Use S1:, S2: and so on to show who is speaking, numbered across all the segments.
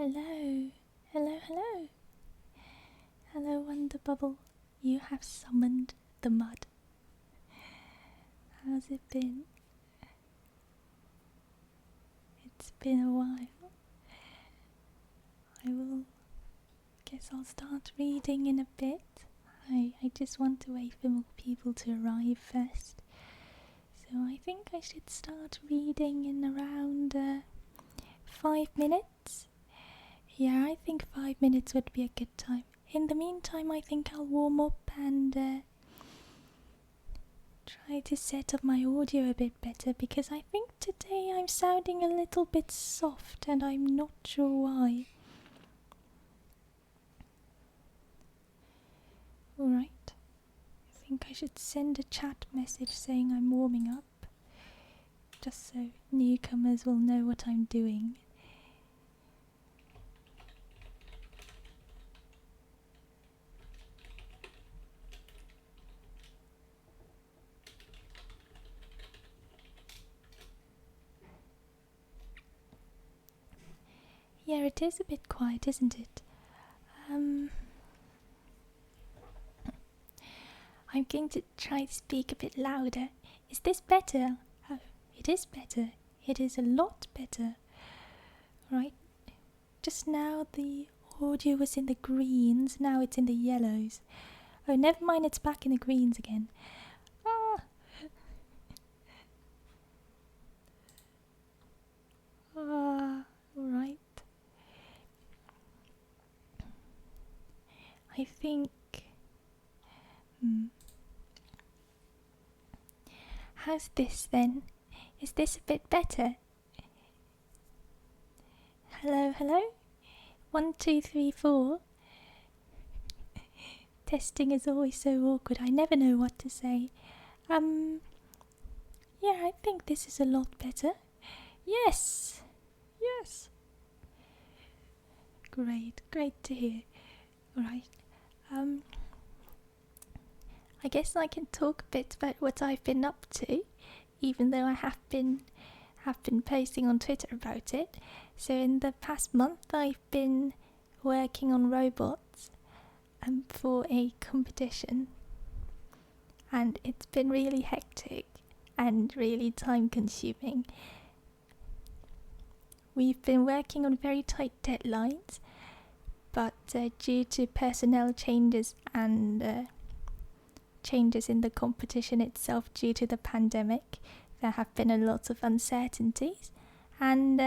S1: Hello, hello, hello. Hello, Wonder Bubble. You have summoned the mud. How's it been? It's been a while. Guess I'll start reading in a bit. I just want to wait for more people to arrive first. So I think I should start reading in around 5 minutes. Yeah, I think 5 minutes would be a good time. In the meantime, I think I'll warm up and try to set up my audio a bit better, because I think today I'm sounding a little bit soft and I'm not sure why. Alright, I think I should send a chat message saying I'm warming up, just so newcomers will know what I'm doing. Yeah, it is a bit quiet, isn't it? I'm going to try to speak a bit louder. Is this better? Oh, it is better. It is a lot better. Right. Just now the audio was in the greens, now it's in the yellows. Oh, never mind, it's back in the greens again. Alright. I think... How's this then? Is this a bit better? Hello, hello? 1, 2, 3, 4. Testing is always so awkward. I never know what to say. Yeah, I think this is a lot better. Yes! Yes! Great to hear. Alright. I guess I can talk a bit about what I've been up to, even though I have been posting on Twitter about it. So in the past month I've been working on robots for a competition, and it's been really hectic and really time consuming. We've been working on very tight deadlines, but due to personnel changes and changes in the competition itself due to the pandemic, there have been a lot of uncertainties, and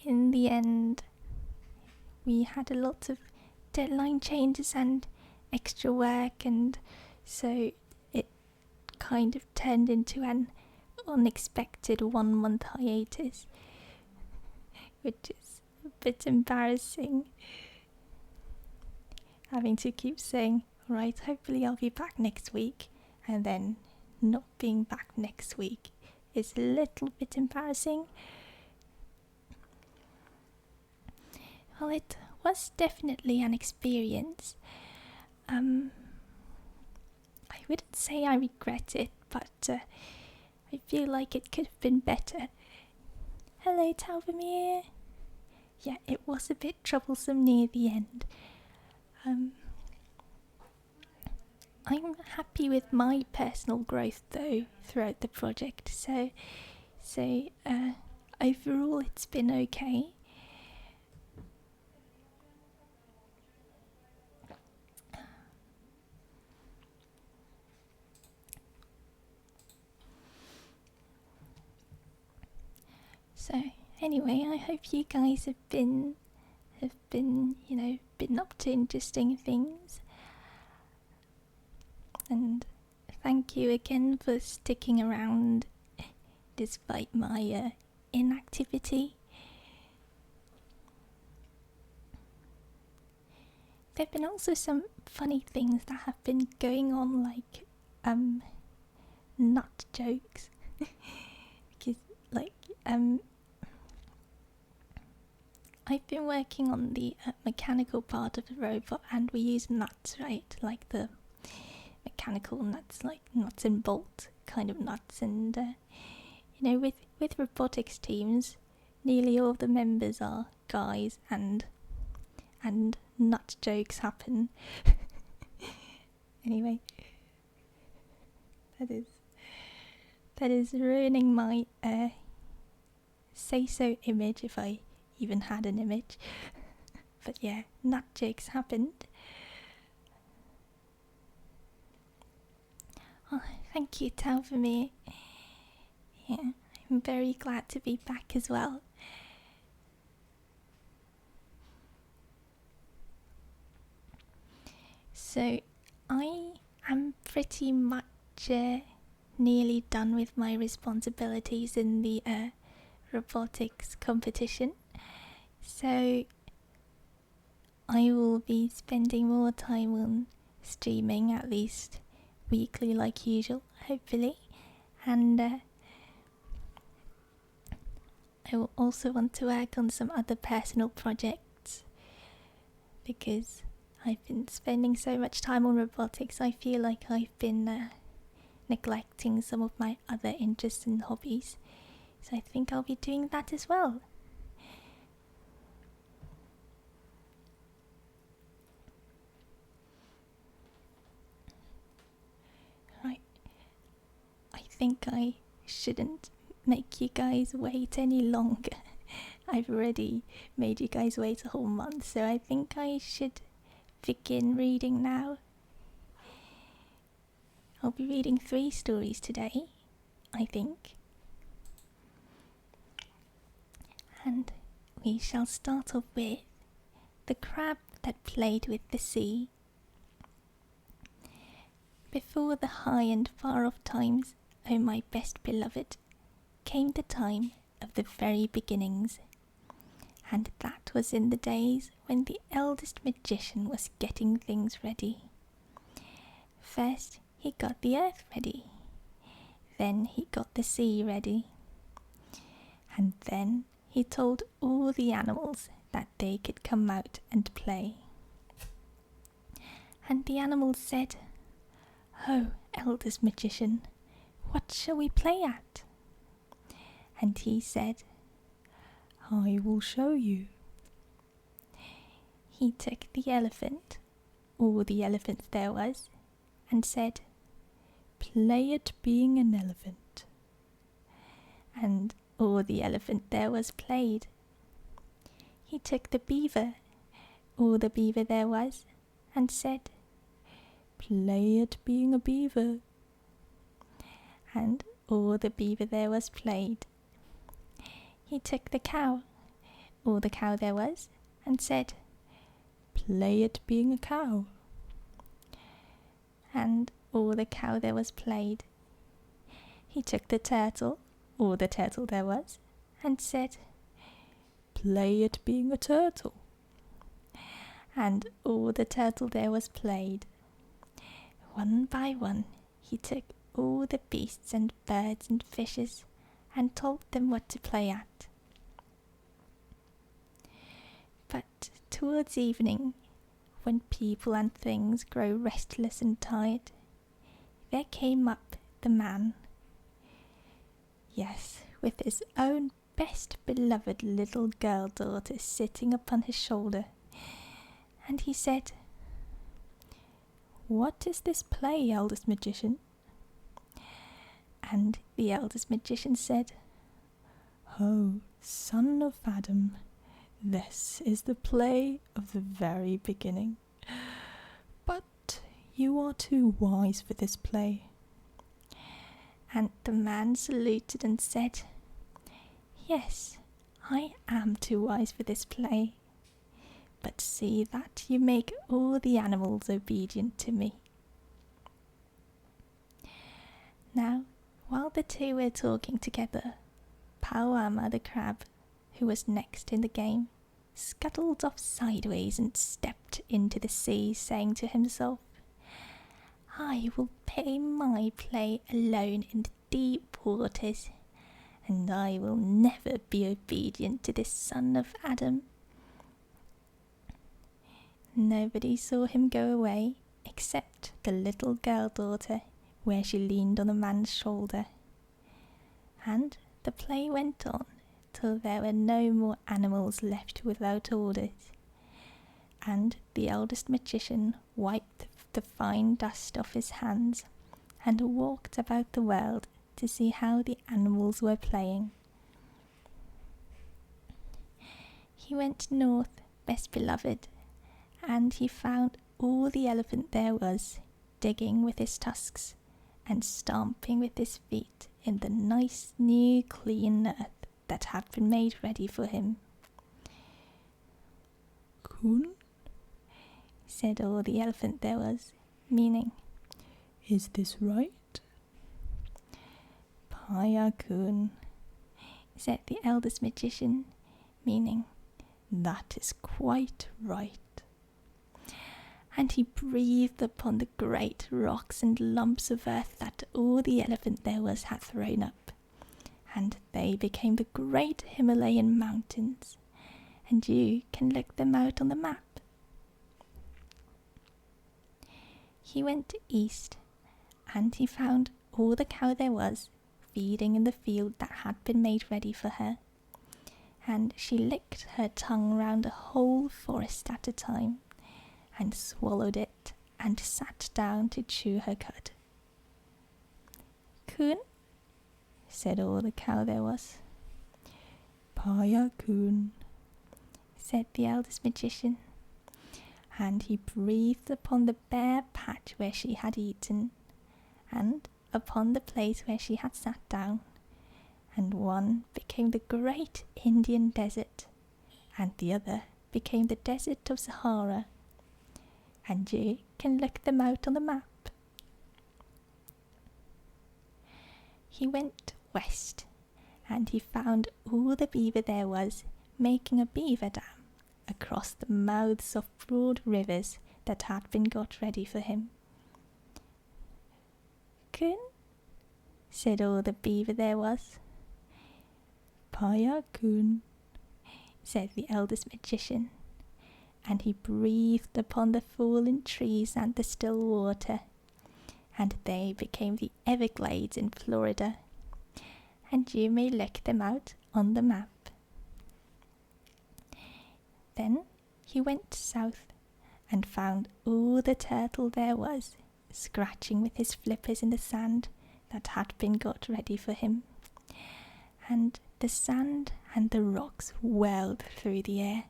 S1: in the end we had a lot of deadline changes and extra work, and so it kind of turned into an unexpected 1 month hiatus, which is a bit embarrassing, having to keep saying, alright, hopefully I'll be back next week, and then not being back next week is a little bit embarrassing. Well, it was definitely an experience. I wouldn't say I regret it, but I feel like it could have been better. Hello, Talvamir. Yeah, it was a bit troublesome near the end. I'm happy with my personal growth though throughout the project, so overall it's been okay. So anyway, I hope you guys have been up to interesting things. And thank you again for sticking around despite my inactivity. There have been also some funny things that have been going on, like nut jokes. Because I've been working on the mechanical part of the robot, and we use nuts, right? Like the mechanical nuts, like nuts and bolt kind of nuts, and with robotics teams nearly all the members are guys, and nut jokes happen. Anyway, that is ruining my say so image, if I even had an image. But yeah, nut jokes happened. Oh, thank you, Tao, for me. Yeah, I'm very glad to be back as well. So, I am pretty much nearly done with my responsibilities in the robotics competition. So, I will be spending more time on streaming, at least weekly like usual, hopefully. And I will also want to work on some other personal projects, because I've been spending so much time on robotics. I feel like I've been neglecting some of my other interests and hobbies. So I think I'll be doing that as well. Right. I think I shouldn't make you guys wait any longer. I've already made you guys wait a whole month, so I think I should begin reading now. I'll be reading 3 stories today, I think. And we shall start off with The Crab That Played with the Sea. Before the high and far off times, O my best beloved, came the time of the very beginnings. And that was in the days when the eldest magician was getting things ready. First he got the earth ready, then he got the sea ready, and then he told all the animals that they could come out and play. And the animals said, "Oh, eldest magician, what shall we play at?" And he said, "I will show you." He took the elephant, all the elephants there was, and said, "Play at being an elephant." And all the elephant there was played. He took the beaver, all the beaver there was, and said, "Play at being a beaver." And all the beaver there was played. He took the cow, all the cow there was, and said, "Play at being a cow." And all the cow there was played. He took the turtle, all the turtle there was, and said, "Play at being a turtle." And all the turtle there was played. One by one he took all the beasts and birds and fishes and told them what to play at. But towards evening, when people and things grow restless and tired, there came up the man. Yes, with his own best beloved little girl daughter sitting upon his shoulder, and he said, "What is this play, eldest magician?" And the eldest magician said, "Oh, son of Adam, this is the play of the very beginning. But you are too wise for this play." And the man saluted and said, "Yes, I am too wise for this play. But see that you make all the animals obedient to me." Now, while the two were talking together, Powama the crab, who was next in the game, scuttled off sideways and stepped into the sea, saying to himself, "I will play my play alone in the deep waters, and I will never be obedient to this son of Adam." Nobody saw him go away except the little girl daughter, where she leaned on the man's shoulder. And the play went on till there were no more animals left without orders. And the eldest magician wiped the fine dust off his hands and walked about the world to see how the animals were playing. He went north, best beloved, and he found all the elephant there was, digging with his tusks and stomping with his feet in the nice new clean earth that had been made ready for him.
S2: Kun,
S1: said all the elephant there was, meaning,
S2: is this right?
S1: Paya Kun, said the eldest magician, meaning,
S2: that is quite right.
S1: And he breathed upon the great rocks and lumps of earth that all the elephant there was had thrown up, and they became the great Himalayan mountains, and you can look them out on the map. He went east, and he found all the cow there was feeding in the field that had been made ready for her, and she licked her tongue round a whole forest at a time, and swallowed it, and sat down to chew her cud. Kun, said all the cow there was.
S2: Paya Kun,
S1: said the eldest magician, and he breathed upon the bare patch where she had eaten, and upon the place where she had sat down, and one became the great Indian desert, and the other became the desert of Sahara, and you can look them out on the map. He went west, and he found all the beaver there was making a beaver dam across the mouths of broad rivers that had been got ready for him. Kun, said all the beaver there was.
S2: Paya Kun,
S1: said the eldest magician, and he breathed upon the fallen trees and the still water, and they became the Everglades in Florida, and you may look them out on the map. Then he went south and found all the turtle there was, scratching with his flippers in the sand that had been got ready for him, and the sand and the rocks whirled through the air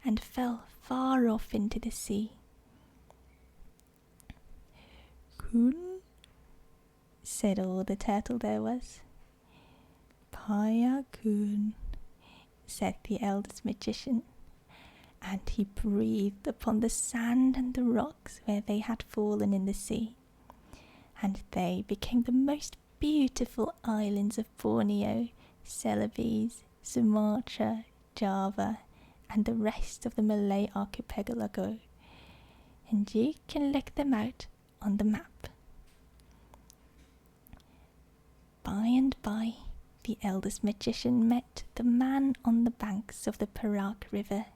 S1: and fell far off into the sea.
S2: Kun,
S1: said all the turtle there was.
S2: Paya Kun,
S1: said the eldest magician, and he breathed upon the sand and the rocks where they had fallen in the sea, and they became the most beautiful islands of Borneo, Celebes, Sumatra, Java, and the rest of the Malay archipelago, and you can look them out on the map. By and by, the eldest magician met the man on the banks of the Perak River,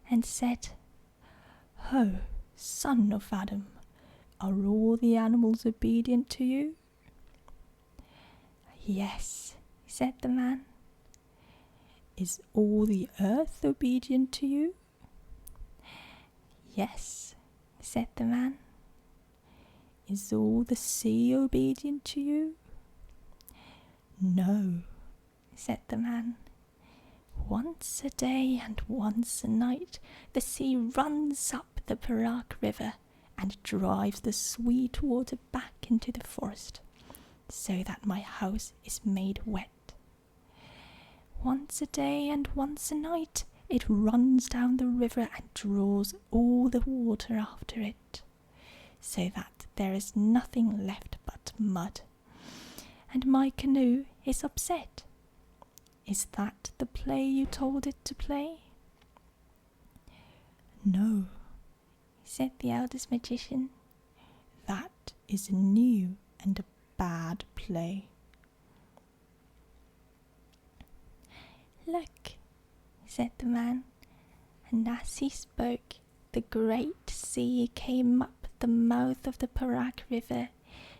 S1: and said,
S2: "Ho, son of Adam, are all the animals obedient to you?"
S1: "Yes," said the man.
S2: "Is all the earth obedient to you?"
S1: "Yes," said the man.
S2: "Is all the sea obedient to you?"
S1: "No," said the man. "Once a day and once a night the sea runs up the Perak River and drives the sweet water back into the forest, so that my house is made wet. Once a day and once a night it runs down the river and draws all the water after it, so that there is nothing left but mud, and my canoe is upset. Is that the play you told it to play?"
S2: "No,"
S1: said the eldest magician.
S2: "that is a new and a bad play."
S1: "Look," said the man, and as he spoke, the great sea came up the mouth of the Perak River,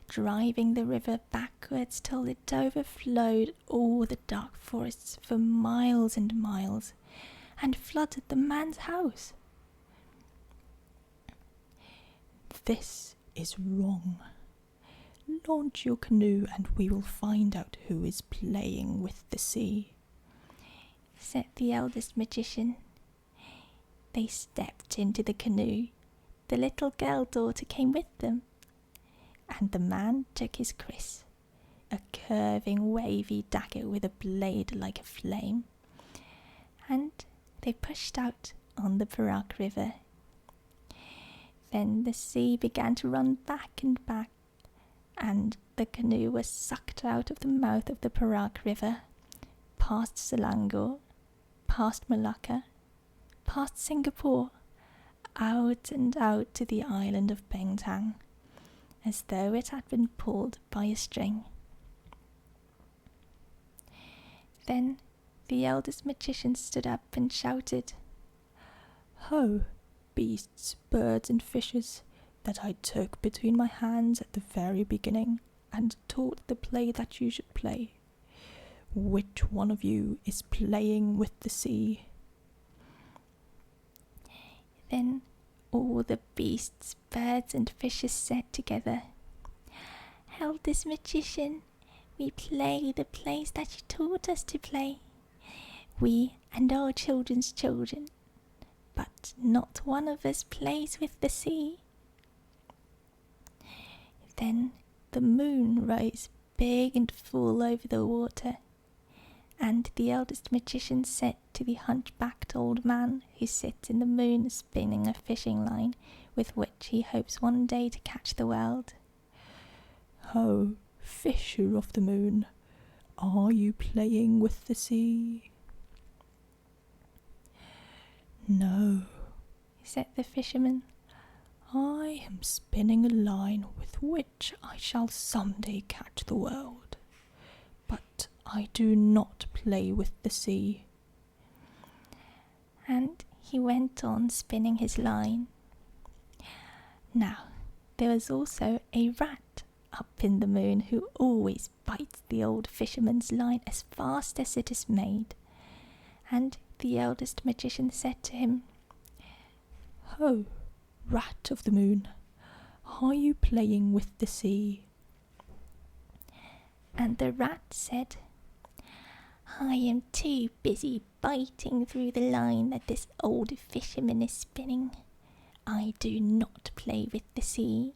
S1: driving the river backwards till it overflowed all the dark forests for miles and miles, and flooded the man's house.
S2: This is wrong. Launch your canoe and we will find out who is playing with the sea,
S1: said the eldest magician. They stepped into the canoe. The little girl daughter came with them, and the man took his kris, a curving wavy dagger with a blade like a flame, and they pushed out on the Perak River. Then the sea began to run back and back, and the canoe was sucked out of the mouth of the Perak River, past Selangor, past Malacca, past Singapore, out and out to the island of Bengtang, as though it had been pulled by a string. Then the eldest magician stood up and shouted,
S2: "Ho, beasts, birds and fishes, that I took between my hands at the very beginning and taught the play that you should play. Which one of you is playing with the sea?"
S1: Then all the beasts, birds and fishes said together, "Eldest magician, we play the plays that you taught us to play, we and our children's children, but not one of us plays with the sea." Then the moon rose big and full over the water, and the eldest magician said to the hunchbacked old man who sits in the moon spinning a fishing line with which he hopes one day to catch the world,
S2: "Ho, fisher of the moon, are you playing with the sea?" "No,"
S1: said the fisherman.
S2: "I am spinning a line with which I shall someday catch the world, but I do not play with the sea."
S1: And he went on spinning his line. Now, there was also a rat up in the moon who always bites the old fisherman's line as fast as it is made, and the eldest magician said to him,
S2: "Ho, rat of the moon, are you playing with the sea?"
S1: And the rat said, "I am too busy biting through the line that this old fisherman is spinning. I do not play with the sea."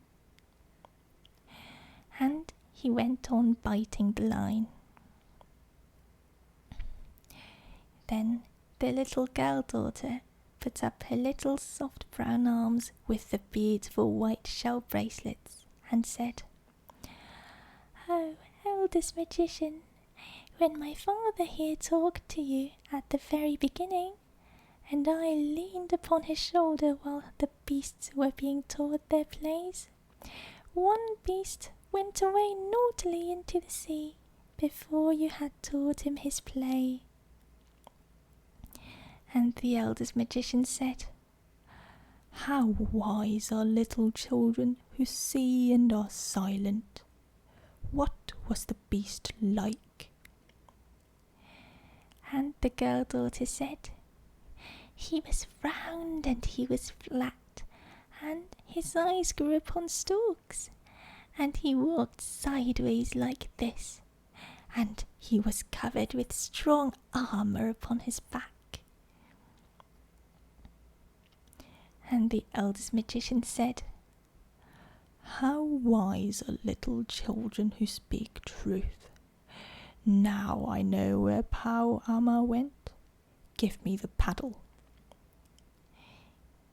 S1: And he went on biting the line. Then the little girl daughter put up her little soft brown arms with the beautiful white shell bracelets and said, "Oh, eldest magician, when my father here talked to you at the very beginning, and I leaned upon his shoulder while the beasts were being taught their plays, one beast went away naughtily into the sea before you had taught him his play." And the eldest magician said,
S2: "How wise are little children who see and are silent. What was the beast like?"
S1: And the girl daughter said, "He was round and he was flat, and his eyes grew upon stalks, and he walked sideways like this, and he was covered with strong armour upon his back." And the eldest magician said,
S2: "How wise are little children who speak truth. Now I know where Pau Ama went. Give me the paddle."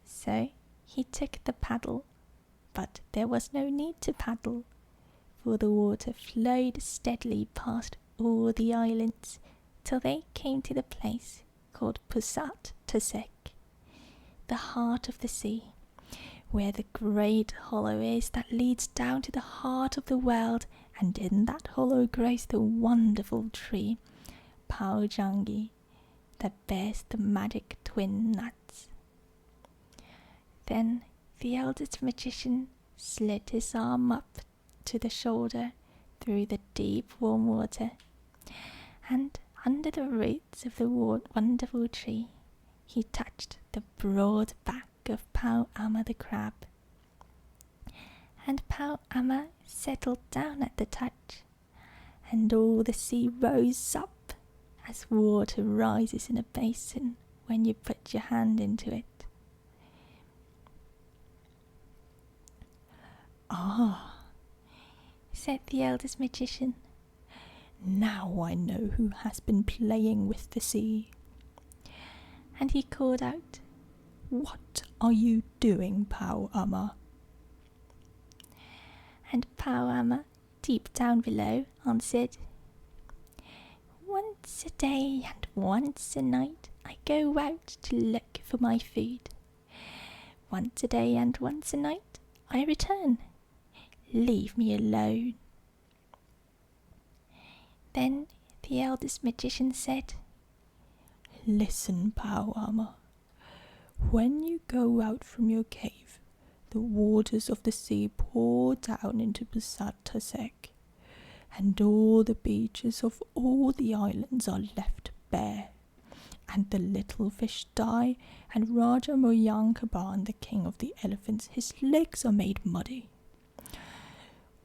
S1: So he took the paddle, but there was no need to paddle, for the water flowed steadily past all the islands till they came to the place called Pusat Tasek, the heart of the sea, where the great hollow is that leads down to the heart of the world, and in that hollow grows the wonderful tree, Pau Jangi, that bears the magic twin nuts. Then the eldest magician slid his arm up to the shoulder through the deep warm water, and under the roots of the wonderful tree he touched the broad back of Pau Ama the crab. And Pau Ama settled down at the touch, and all the sea rose up as water rises in a basin when you put your hand into it.
S2: "Ah,"
S1: said the eldest magician.
S2: "Now I know who has been playing with the sea."
S1: And he called out,
S2: "What are you doing, Pau Ama?"
S1: And Pau Ama, deep down below, answered, "Once a day and once a night I go out to look for my food. Once a day and once a night I return. Leave me alone." Then the eldest magician said,
S2: "Listen, Pau Ama. When you go out from your cave, the waters of the sea pour down into Tasek, and all the beaches of all the islands are left bare, and the little fish die, and Raja Moyankaban, the king of the elephants, his legs are made muddy.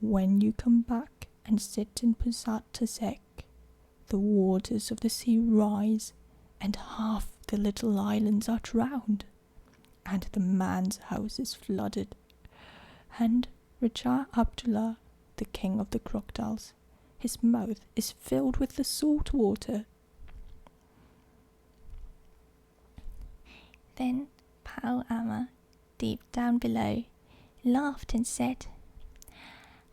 S2: When you come back and sit in Tasek, the waters of the sea rise, and half the little islands are drowned, and the man's house is flooded, and Raja Abdullah, the king of the crocodiles, his mouth is filled with the salt water."
S1: Then Pau Ama, deep down below, laughed and said,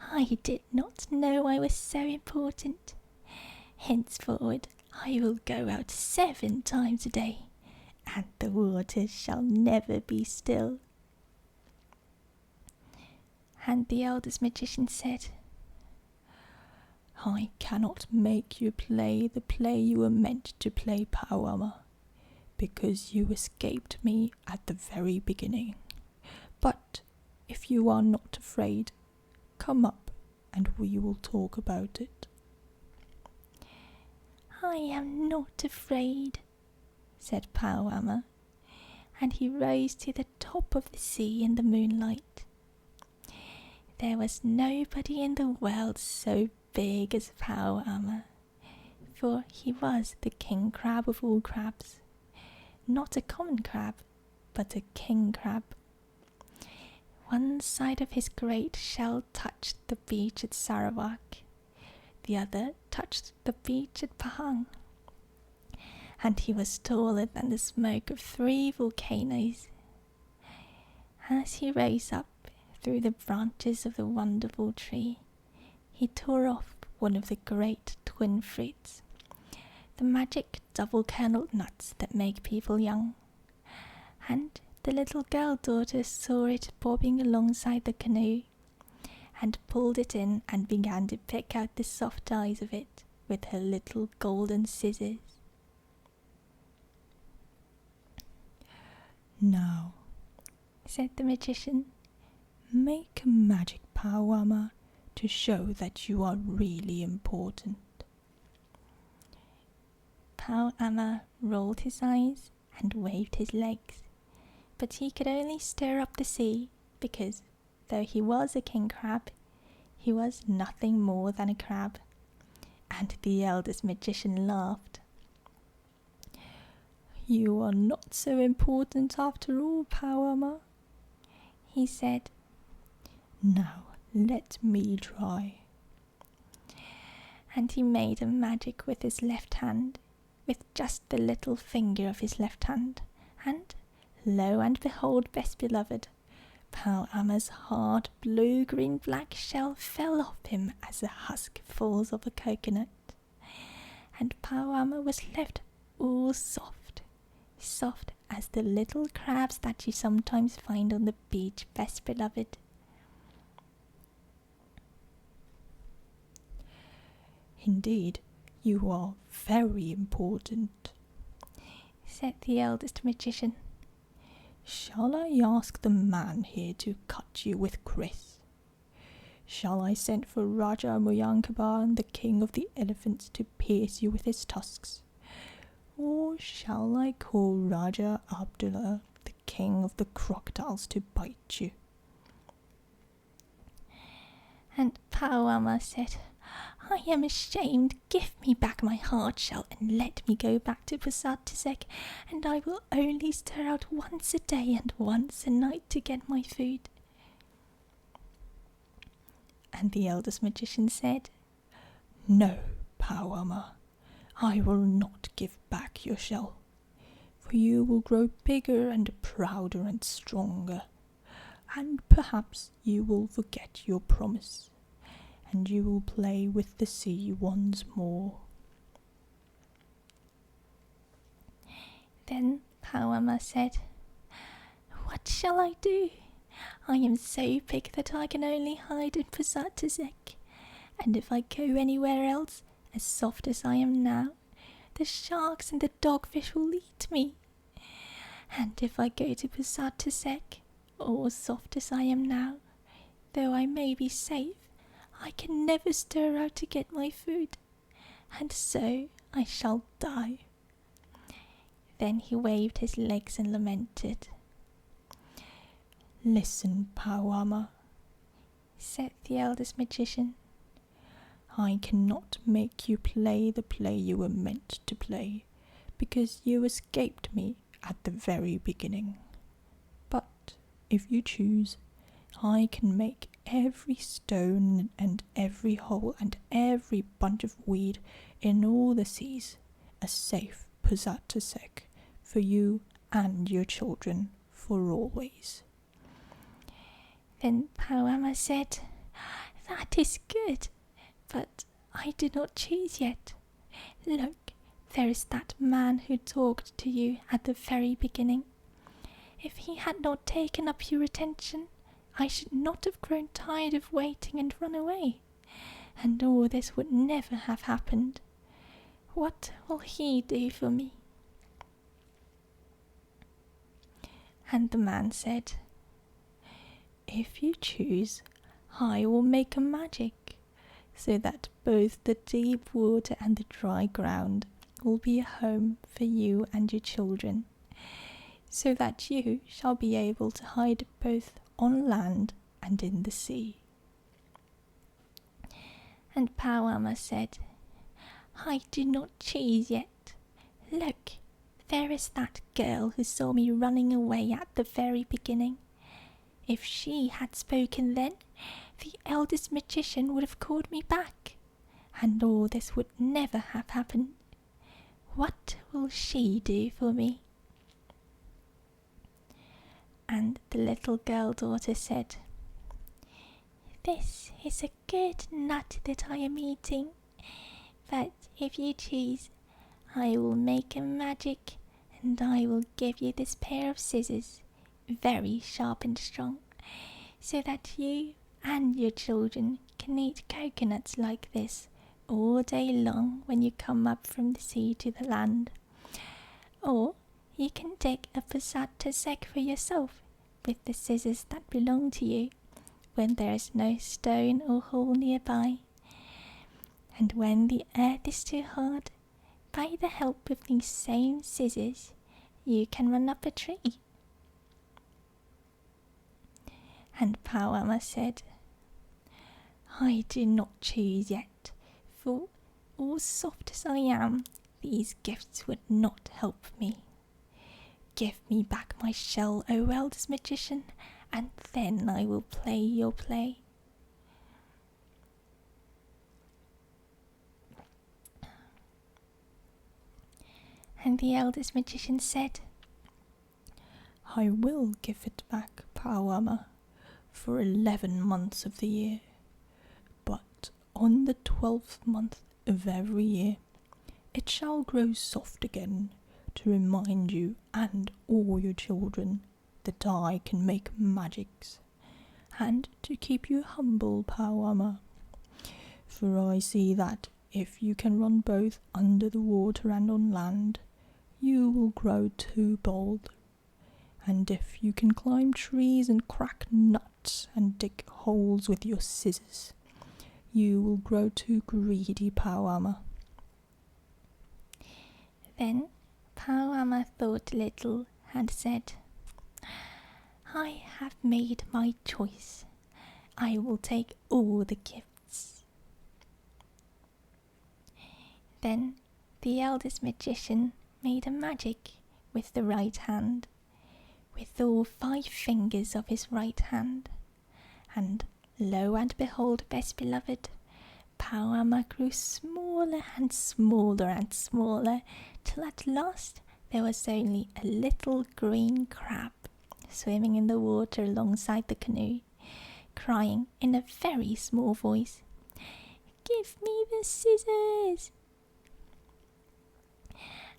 S1: "I did not know I was so important. Henceforward I will go out 7 times a day, and the waters shall never be still." And the eldest magician said,
S2: "I cannot make you play the play you were meant to play, Pau Ama, because you escaped me at the very beginning. But if you are not afraid, come up and we will talk about it."
S1: "I am not afraid," said Pau Ama, and he rose to the top of the sea in the moonlight. There was nobody in the world so big as Pau Ama, for he was the king crab of all crabs. Not a common crab, but a king crab. One side of his great shell touched the beach at Sarawak, the other touched the beach at Pahang, and he was taller than the smoke of 3 volcanoes. As he rose up through the branches of the wonderful tree, he tore off one of the great twin fruits, the magic double-kerneled nuts that make people young, and the little girl daughter saw it bobbing alongside the canoe, and pulled it in and began to pick out the soft eyes of it with her little golden scissors.
S2: "Now,"
S1: said the magician,
S2: "make a magic, Pau Ama, to show that you are really important."
S1: Pau Ama rolled his eyes and waved his legs, but he could only stir up the sea, because, though he was a king crab, he was nothing more than a crab, and the eldest magician laughed.
S2: "You are not so important after all, Pau Ama,"
S1: he said.
S2: "Now let me try."
S1: And he made a magic with his left hand, with just the little finger of his left hand, and, lo and behold, best beloved, Pau Ama's hard blue-green-black shell fell off him as the husk falls off a coconut, and Pau Ama was left all soft, soft as the little crabs that you sometimes find on the beach, best beloved.
S2: "Indeed, you are very important,"
S1: said the eldest magician.
S2: "Shall I ask the man here to cut you with Chris? Shall I send for Raja Muyankaban, the king of the elephants, to pierce you with his tusks? Or shall I call Raja Abdullah, the king of the crocodiles, to bite you?"
S1: And Pawama said, "I am ashamed. Give me back my hard shell and let me go back to Pasatisek, and I will only stir out once a day and once a night to get my food."
S2: And the eldest magician said, "No, Pawama, I will not give back your shell, for you will grow bigger and prouder and stronger, and perhaps you will forget your promise, and you will play with the sea once more."
S1: Then Pawama said, "What shall I do? I am so big that I can only hide in Pasatisek, and if I go anywhere else, as soft as I am now, the sharks and the dogfish will eat me. And if I go to Pasatisek, all soft as I am now, though I may be safe, I can never stir out to get my food, and so I shall die." Then he waved his legs and lamented.
S2: "Listen, Pawama,"
S1: said the eldest magician.
S2: "I cannot make you play the play you were meant to play, because you escaped me at the very beginning. But if you choose, I can make every stone and every hole and every bunch of weed in all the seas a safe Pasatisek for you and your children for always."
S1: Then Pawama said, "That is good, but I do not choose yet. Look, there is that man who talked to you at the very beginning. If he had not taken up your attention, I should not have grown tired of waiting and run away, and all this would never have happened. What will he do for me?"
S2: And the man said, "If you choose, I will make a magic, so that both the deep water and the dry ground will be a home for you and your children, so that you shall be able to hide both on land and in the sea."
S1: And Pawama said, "I do not choose yet. Look, there is that girl who saw me running away at the very beginning. If she had spoken then, the eldest magician would have called me back, and all this would never have happened. What will she do for me?" And the little girl daughter said, "This is a good nut that I am eating, but if you choose, I will make a magic, and I will give you this pair of scissors, very sharp and strong, so that you and your children can eat coconuts like this all day long when you come up from the sea to the land. Or you can dig a Pasatisek for yourself with the scissors that belong to you when there is no stone or hole nearby. And when the earth is too hard, by the help of these same scissors, you can run up a tree." And Pawama said, "I do not choose yet, for all soft as I am, these gifts would not help me. Give me back my shell, O eldest magician, and then I will play your play." And the eldest magician said,
S2: "I will give it back, Pawama, for 11 months of the year. But on the 12th month of every year, it shall grow soft again to remind you and all your children that I can make magics, and to keep you humble, Pawama. For I see that if you can run both under the water and on land, you will grow too bold. And if you can climb trees and crack nuts cut and dig holes with your scissors. You will grow too greedy, Powama.
S1: Then Powama thought a little and said, I have made my choice. I will take all the gifts. Then the eldest magician made a magic with the right hand, with all 5 fingers of his right hand, and lo and behold, best beloved, Powama grew smaller and smaller and smaller, till at last there was only a little green crab swimming in the water alongside the canoe, crying in a very small voice, Give me the scissors!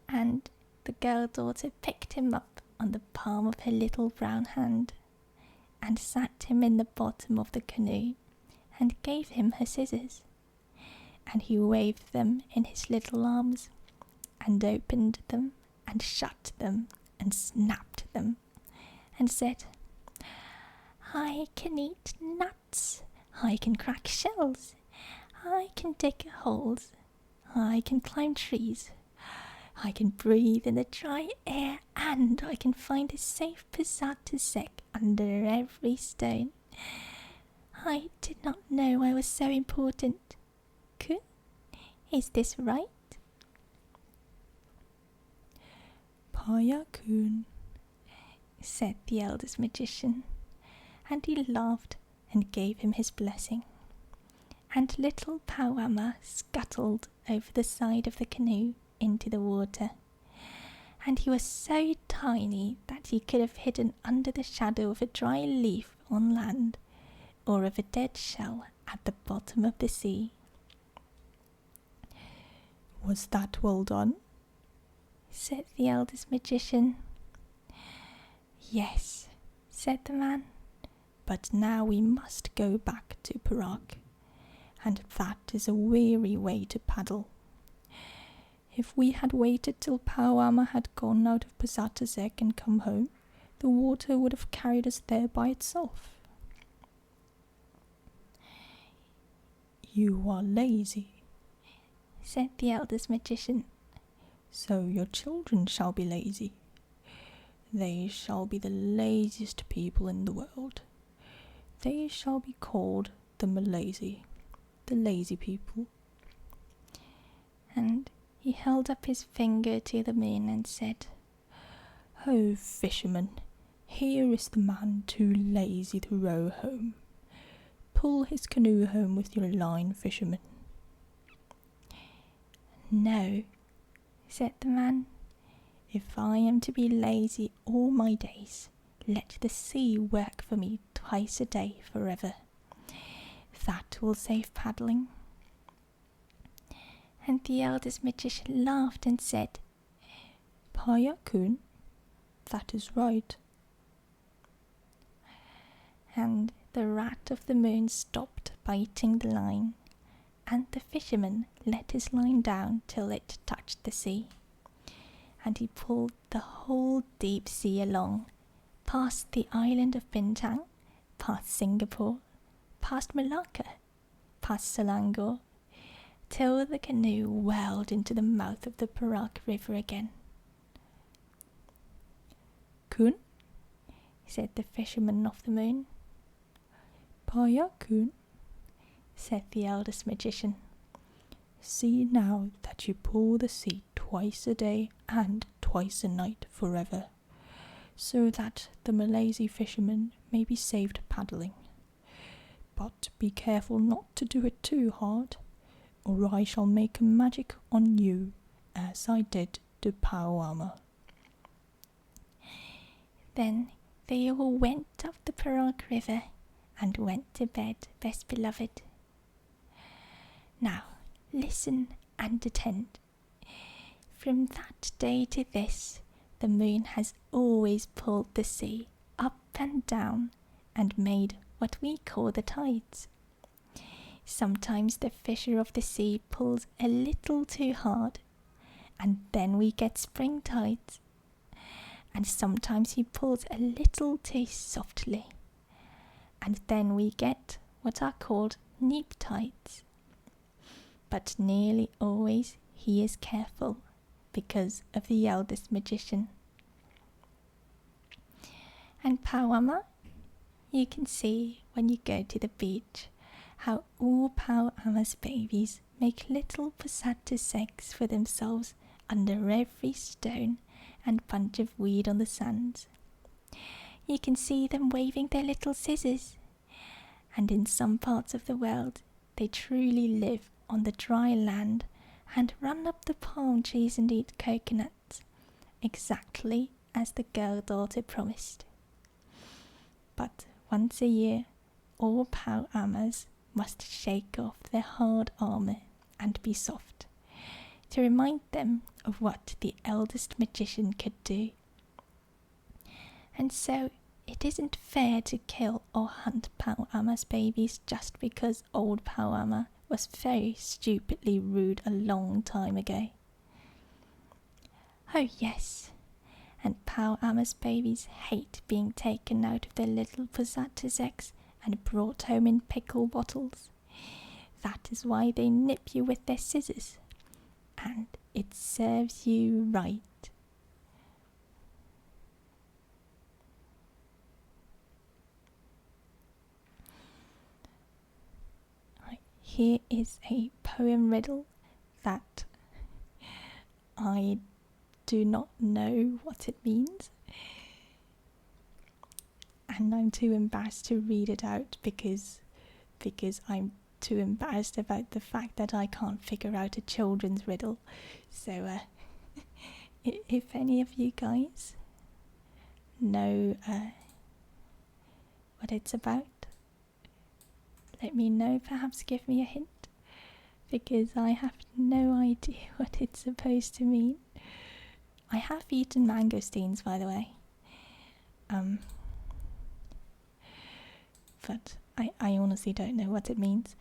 S1: And the girl daughter picked him up on the palm of her little brown hand, and sat him in the bottom of the canoe, and gave him her scissors, and he waved them in his little arms, and opened them, and shut them, and snapped them, and said, I can eat nuts, I can crack shells, I can dig holes, I can climb trees, I can breathe in the dry air, and I can find a safe Pizzata under every stone. I did not know I was so important. Kun, is this right?
S2: Paya Kun,
S1: said the eldest magician, and he laughed and gave him his blessing. And little Powama scuttled over the side of the canoe into the water, and he was so tiny that he could have hidden under the shadow of a dry leaf on land, or of a dead shell at the bottom of the sea.
S2: Was that well done?
S1: Said the eldest magician.
S2: Yes,
S1: said the man.
S2: But now we must go back to Perak, and that is a weary way to paddle. If we had waited till Powama had gone out of Pizzata and come home, the water would have carried us there by itself. You are lazy,
S1: said the eldest magician.
S2: So your children shall be lazy. They shall be the laziest people in the world. They shall be called the Malazy, the lazy people.
S1: And he held up his finger to the moon and said,
S2: Oh, fisherman, here is the man too lazy to row home. Pull his canoe home with your line, fisherman.
S1: No, said the man. If I am to be lazy all my days, let the sea work for me twice a day forever. That will save paddling. And the eldest magician laughed and said,
S2: Paya Kun, that is right.
S1: And the rat of the moon stopped biting the line, and the fisherman let his line down till it touched the sea, and he pulled the whole deep sea along, past the island of Bintang, past Singapore, past Malacca, past Selangor, till the canoe whirled into the mouth of the Perak River again.
S2: Kun,
S1: said the fisherman of the moon.
S2: Paya Kun,
S1: said the eldest magician.
S2: See now that you pull the sea twice a day and twice a night forever, so that the Malazy fisherman may be saved paddling. But be careful not to do it too hard, or I shall make a magic on you, as I did to Powama.
S1: Then they all went up the Perak River and went to bed, best beloved. Now, listen and attend. From that day to this, the moon has always pulled the sea up and down and made what we call the tides. Sometimes the fisher of the sea pulls a little too hard, and then we get spring tides. And sometimes he pulls a little too softly, and then we get what are called neap tides. But nearly always he is careful because of the eldest magician. And Pauama, you can see when you go to the beach how all Pauama's babies make little pussatus eggs for themselves under every stone and bunch of weed on the sands. You can see them waving their little scissors, and in some parts of the world they truly live on the dry land and run up the palm trees and eat coconuts, exactly as the girl daughter promised. But once a year, all Pauamas must shake off their hard armour and be soft, to remind them of what the eldest magician could do. And so it isn't fair to kill or hunt Pauama's babies just because old Pauama was very stupidly rude a long time ago. Oh yes, and Pauama's babies hate being taken out of their little pussatus eggs and brought home in pickle bottles. That is why they nip you with their scissors, and it serves you right. Here is a poem riddle that I do not know what it means, and I'm too embarrassed to read it out because I'm too embarrassed about the fact that I can't figure out a children's riddle. So if any of you guys know what it's about, let me know, perhaps give me a hint, because I have no idea what it's supposed to mean. I have eaten mangosteens, by the way. But I honestly don't know what it means.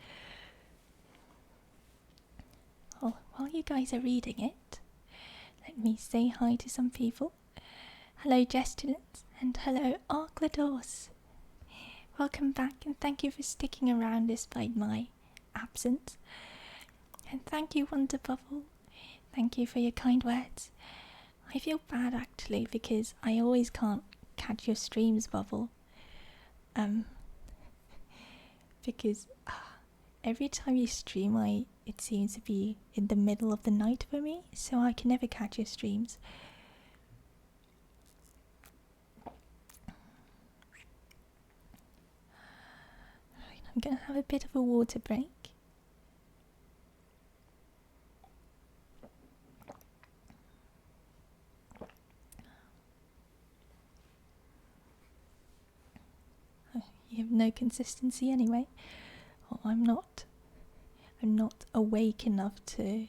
S1: Oh, while you guys are reading it, let me say hi to some people. Hello, Jestulence, and hello, Arklados. Welcome back, and thank you for sticking around despite my absence. And thank you, Wonder Bubble. Thank you for your kind words. I feel bad actually because I always can't catch your streams, Bubble. Because every time you stream, it seems to be in the middle of the night for me, so I can never catch your streams. I'm going to have a bit of a water break. You have no consistency anyway. Well, I'm not awake enough to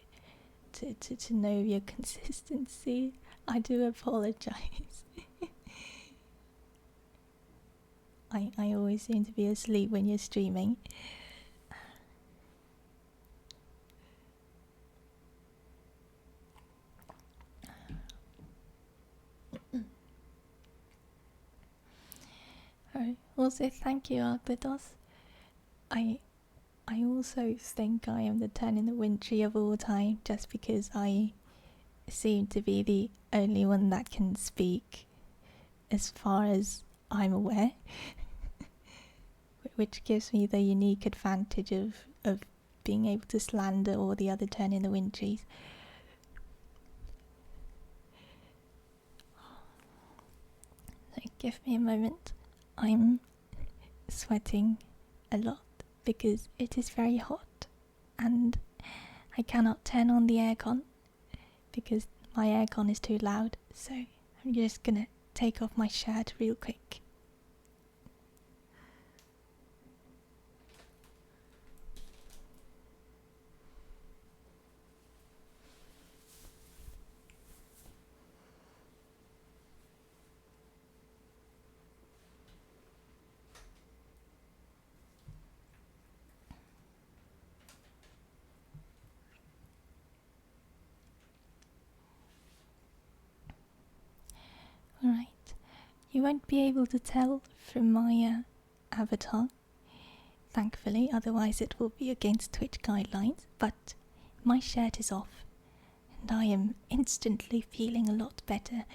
S1: know your consistency. I do apologise. I always seem to be asleep when you're streaming. Also, thank you, Arklados. I also think I am the turn in the wind tree of all time, just because I seem to be the only one that can speak, as far as I'm aware, which gives me the unique advantage of being able to slander all the other turn in the wind trees. So give me a moment. I'm sweating a lot because it is very hot and I cannot turn on the aircon because my aircon is too loud, so I'm just gonna take off my shirt real quick. Alright, you won't be able to tell from my avatar, thankfully, otherwise it will be against Twitch guidelines, but my shirt is off and I am instantly feeling a lot better.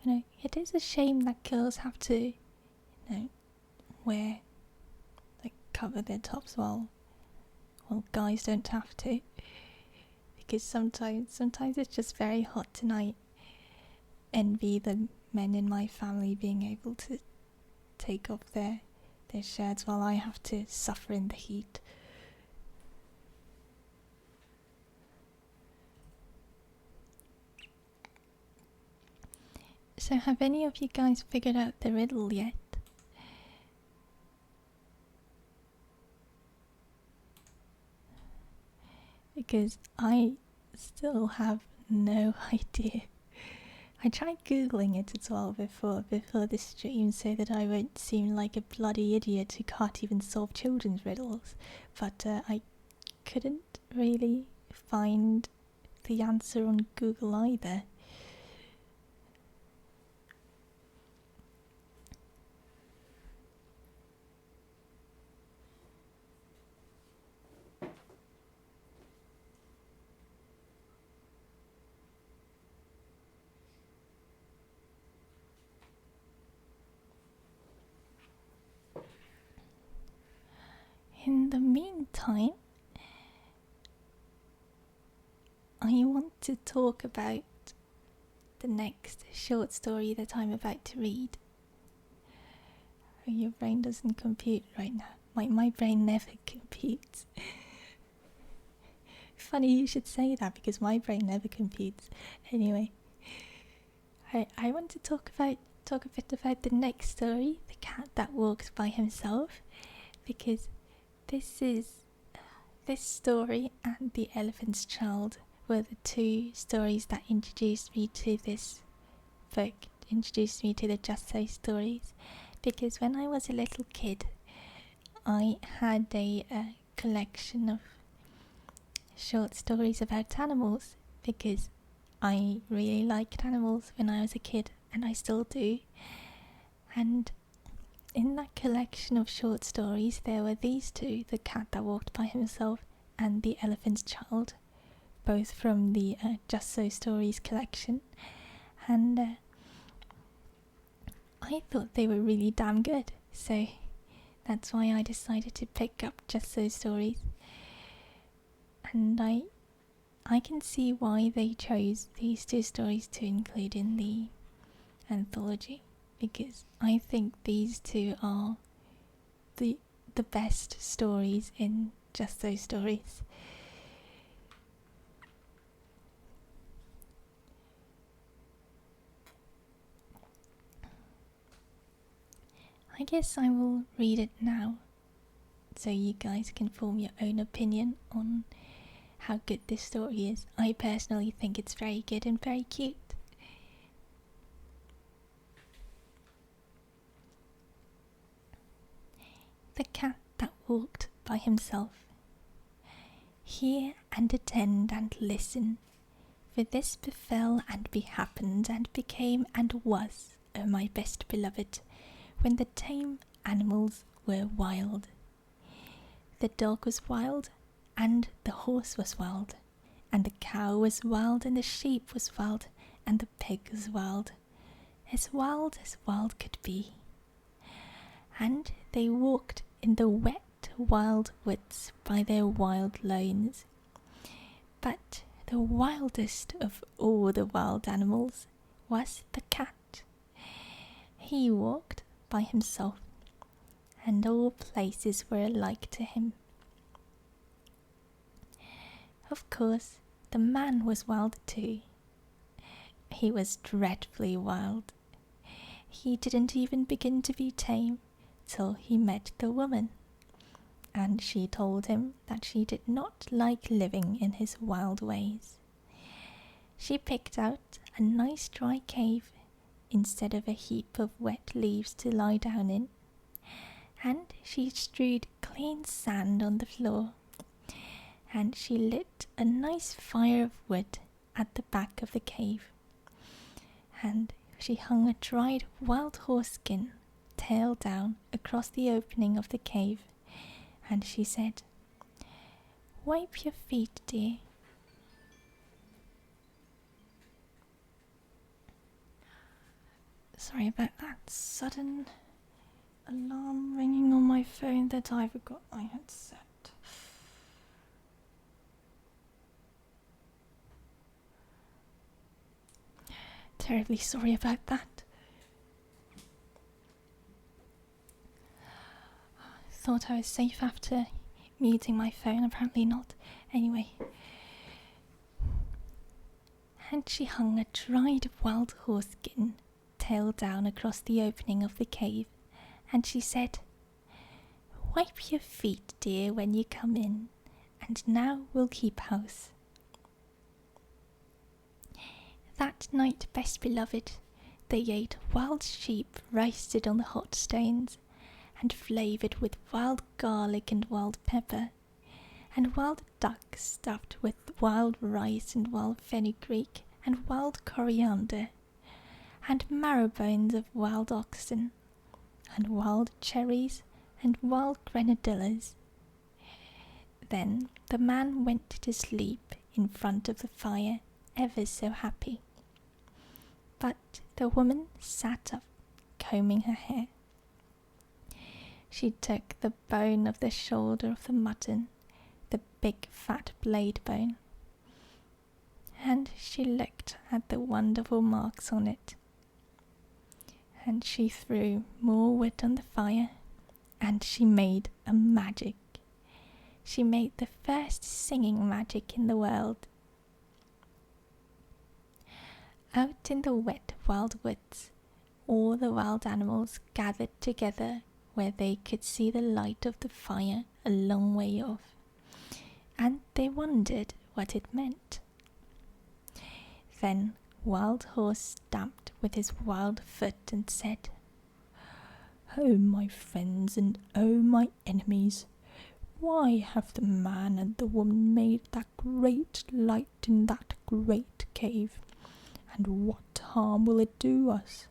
S1: You know, it is a shame that girls have to, you know, wear, like, cover their tops while guys don't have to, because sometimes it's just very hot tonight. Envy the men in my family being able to take off their shirts while I have to suffer in the heat. So have any of you guys figured out the riddle yet? Because I still have no idea. I tried googling it as well before the stream so that I won't seem like a bloody idiot who can't even solve children's riddles, but I couldn't really find the answer on Google either. In the meantime, I want to talk about the next short story that I'm about to read. Your brain doesn't compute right now. My brain never computes. Funny you should say that because my brain never computes. Anyway, I want to talk a bit about the next story, The Cat That Walks by Himself, because this story and The Elephant's Child were the two stories that introduced me to this book, introduced me to the Just So stories, because when I was a little kid, I had a collection of short stories about animals, because I really liked animals when I was a kid, and I still do. And in that collection of short stories, there were these two, The Cat That Walked by Himself and The Elephant's Child, both from the Just So Stories collection. And I thought they were really damn good, so that's why I decided to pick up Just So Stories. And I can see why they chose these two stories to include in the anthology, because I think these two are the best stories in Just So Stories. I guess I will read it now, so you guys can form your own opinion on how good this story is. I personally think it's very good and very cute. The Cat That Walked by Himself. Hear and attend and listen, for this befell and behappened and became and was, O my best beloved, when the tame animals were wild. The dog was wild, and the horse was wild, and the cow was wild, and the sheep was wild, and the pig was wild as wild could be. And they walked in the wet wild woods by their wild lanes. But the wildest of all the wild animals was the cat. He walked by himself, and all places were alike to him. Of course, the man was wild too. He was dreadfully wild. He didn't even begin to be tame till he met the woman, and she told him that she did not like living in his wild ways. She picked out a nice dry cave instead of a heap of wet leaves to lie down in, and she strewed clean sand on the floor, and she lit a nice fire of wood at the back of the cave, and she hung a dried wild horse skin, tail down, across the opening of the cave, and she said, "Wipe your feet, dear." Sorry about that sudden alarm ringing on my phone that I forgot I had set. Terribly sorry about that. Thought I was safe after muting my phone, apparently not. Anyway. And she hung a dried wild horse skin, tail down, across the opening of the cave, and she said, "Wipe your feet, dear, when you come in, and now we'll keep house." That night, best beloved, they ate wild sheep roasted on the hot stones, and flavoured with wild garlic and wild pepper, and wild duck stuffed with wild rice and wild fenugreek and wild coriander, and marrow bones of wild oxen, and wild cherries and wild grenadillas. Then the man went to sleep in front of the fire, ever so happy. But the woman sat up, combing her hair. She took the bone of the shoulder of the mutton, the big fat blade bone, and she looked at the wonderful marks on it. And she threw more wood on the fire, and she made a magic. She made the first singing magic in the world. Out in the wet wild woods, all the wild animals gathered together where they could see the light of the fire a long way off, and they wondered what it meant. Then Wild Horse stamped with his wild foot and said, "Oh, my friends, and oh, my enemies, why have the man and the woman made that great light in that great cave? And what harm will it do us?"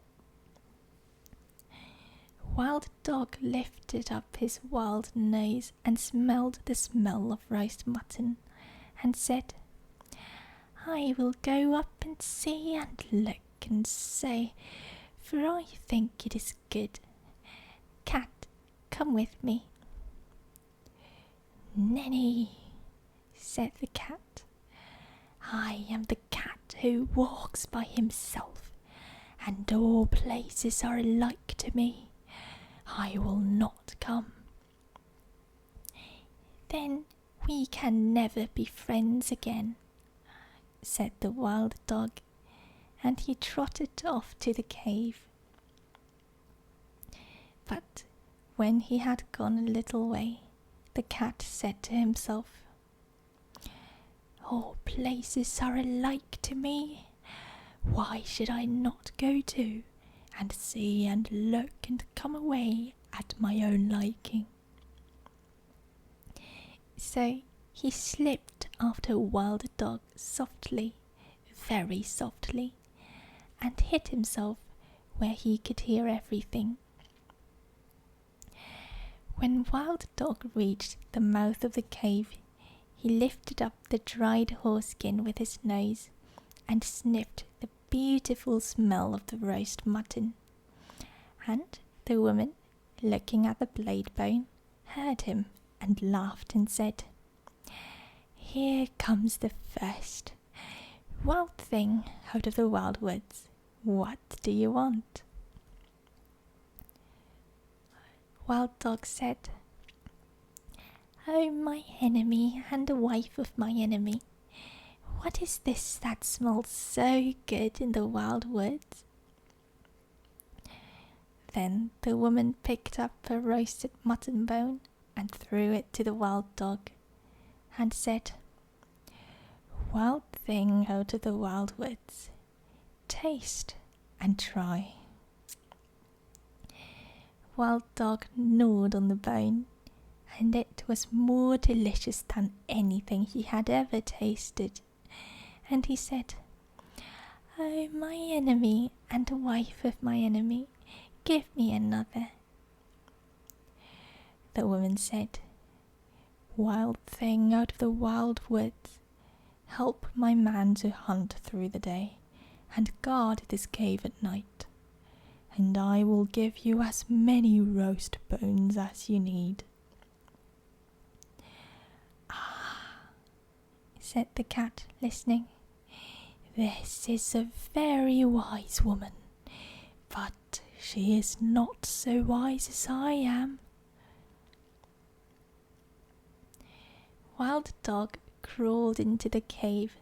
S1: Wild Dog lifted up his wild nose and smelled the smell of roast mutton, and said, "I will go up and see and look and say, for I think it is good. Cat, come with me." "Nenny," said the cat, "I am the cat who walks by himself, and all places are alike to me. I will not come." "Then we can never be friends again," said the wild dog, and he trotted off to the cave. But when he had gone a little way, the cat said to himself, "All places are alike to me. Why should I not go to, and see and look and come away at my own liking?" So he slipped after Wild Dog softly, very softly, and hid himself where he could hear everything. When Wild Dog reached the mouth of the cave, he lifted up the dried horse skin with his nose and sniffed the beautiful smell of the roast mutton. And the woman, looking at the blade bone, heard him and laughed and said, "Here comes the first wild thing out of the wild woods. What do you want?" Wild Dog said, "Oh, my enemy and the wife of my enemy, what is this that smells so good in the wild woods?" Then the woman picked up a roasted mutton bone and threw it to the Wild Dog, and said, "Wild thing out of the wild woods, taste and try." Wild Dog gnawed on the bone, and it was more delicious than anything he had ever tasted, and he said, Oh, my enemy and wife of my enemy, give me another. The woman said, Wild thing out of the wild woods, help my man to hunt through the day and guard this cave at night, and I will give you as many roast bones as you need. Ah, said the cat, listening. This is a very wise woman, but she is not so wise as I am. Wild Dog crawled into the cave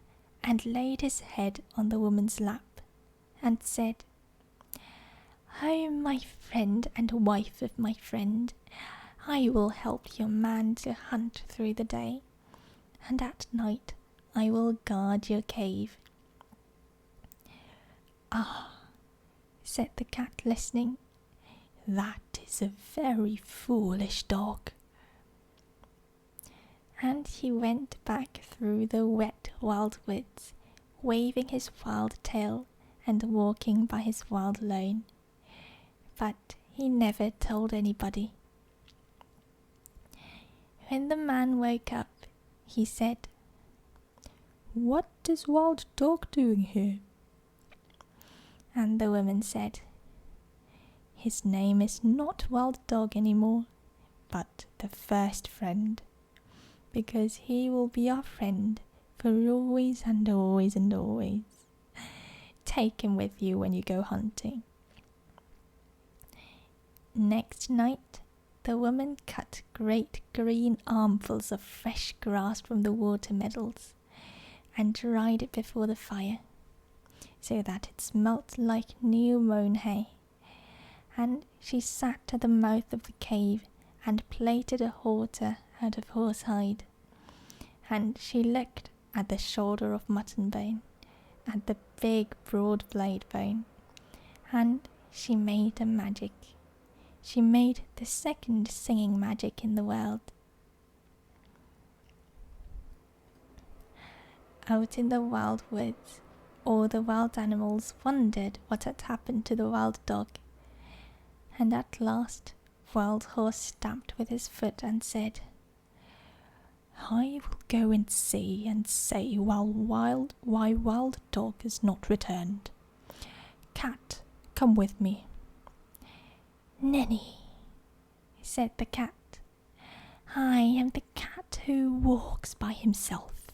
S1: and laid his head on the woman's lap and said, Oh, my friend and wife of my friend, I will help your man to hunt through the day, and at night I will guard your cave. Ah, said the cat, listening, that is a very foolish dog. And he went back through the wet wild woods, waving his wild tail and walking by his wild lone. But he never told anybody. When the man woke up, he said, What is Wild Dog doing here? And the woman said, His name is not Wild Dog anymore, but the first friend, because he will be our friend for always and always and always. Take him with you when you go hunting. Next night, the woman cut great green armfuls of fresh grass from the water meadows and dried it before the fire, so that it smelt like new mown hay. And she sat at the mouth of the cave and plaited a halter out of horsehide. And she looked at the shoulder of mutton bone, at the big broad blade bone, and she made a magic. She made the second singing magic in the world. Out in the wild woods, all the wild animals wondered what had happened to the wild dog. And at last, Wild Horse stamped with his foot and said, I will go and see and say why Wild Dog has not returned. Cat, come with me. Nenny, said the cat, I am the cat who walks by himself,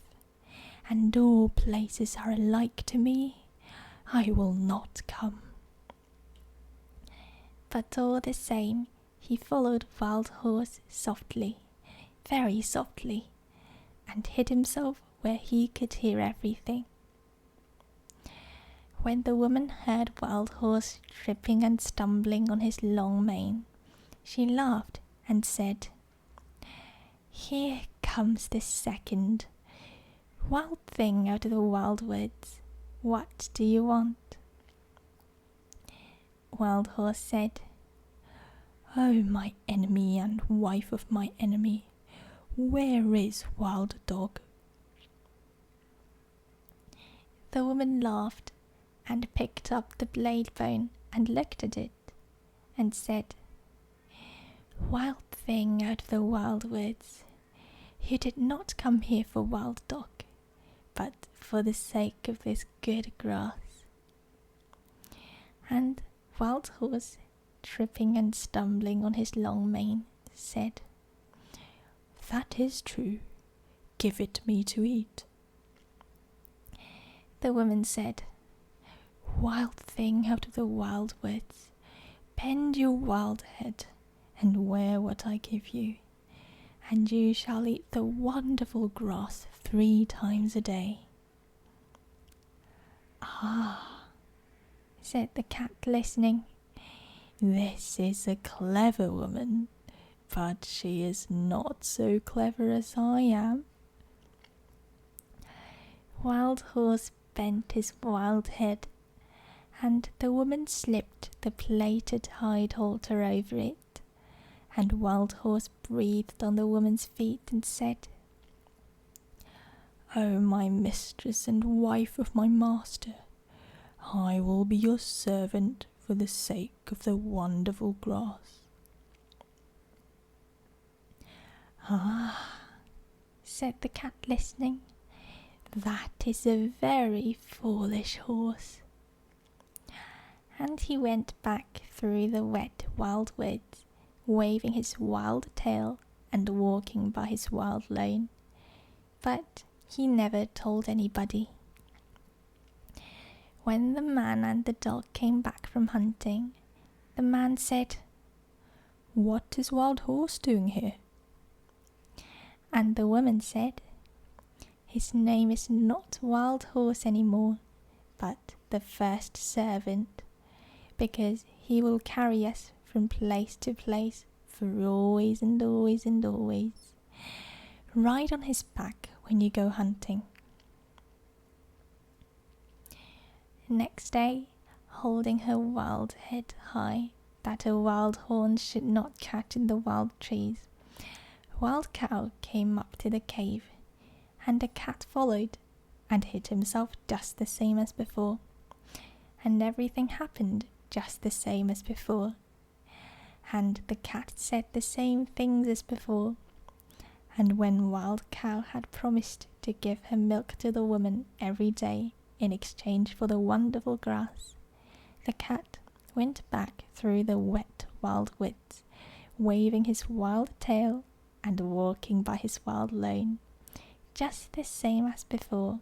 S1: and all places are alike to me. I will not come. But all the same, he followed Wild Horse softly, very softly, and hid himself where he could hear everything. When the woman heard Wild Horse tripping and stumbling on his long mane, she laughed and said, Here comes the second. Wild thing out of the wild woods, what do you want? Wild Horse said, Oh, my enemy and wife of my enemy, where is Wild Dog? The woman laughed and picked up the blade bone and looked at it and said, Wild thing out of the wild woods, you did not come here for Wild Dog, but for the sake of this good grass. And Wild Horse, tripping and stumbling on his long mane, said, That is true. Give it me to eat. The woman said, Wild thing out of the wild woods, bend your wild head and wear what I give you, and you shall eat the wonderful grass 3 times a day. Ah, said the cat, listening, this is a clever woman, but she is not so clever as I am. Wild Horse bent his wild head, and the woman slipped the plaited hide halter over it, and Wild Horse breathed on the woman's feet and said, Oh, my mistress and wife of my master,
S2: I will be your servant for the sake of the wonderful grass."
S1: "Ah," said the cat, listening, "that is a very foolish horse." And he went back through the wet wild woods, waving his wild tail and walking by his wild lane. But he never told anybody. When the man and the dog came back from hunting, the man said,
S2: "What is Wild Horse doing here?"
S1: And the woman said, "His name is not Wild Horse anymore, but the first servant, because he will carry us from place to place for always and always and always. Ride on his back when you go hunting." Next day, holding her wild head high, that her wild horns should not catch in the wild trees, a wild cow came up to the cave, and the cat followed and hid himself just the same as before, and everything happened just the same as before, and the cat said the same things as before. And when Wild Cow had promised to give her milk to the woman every day in exchange for the wonderful grass, the cat went back through the wet wild woods, waving his wild tail and walking by his wild lane, just the same as before.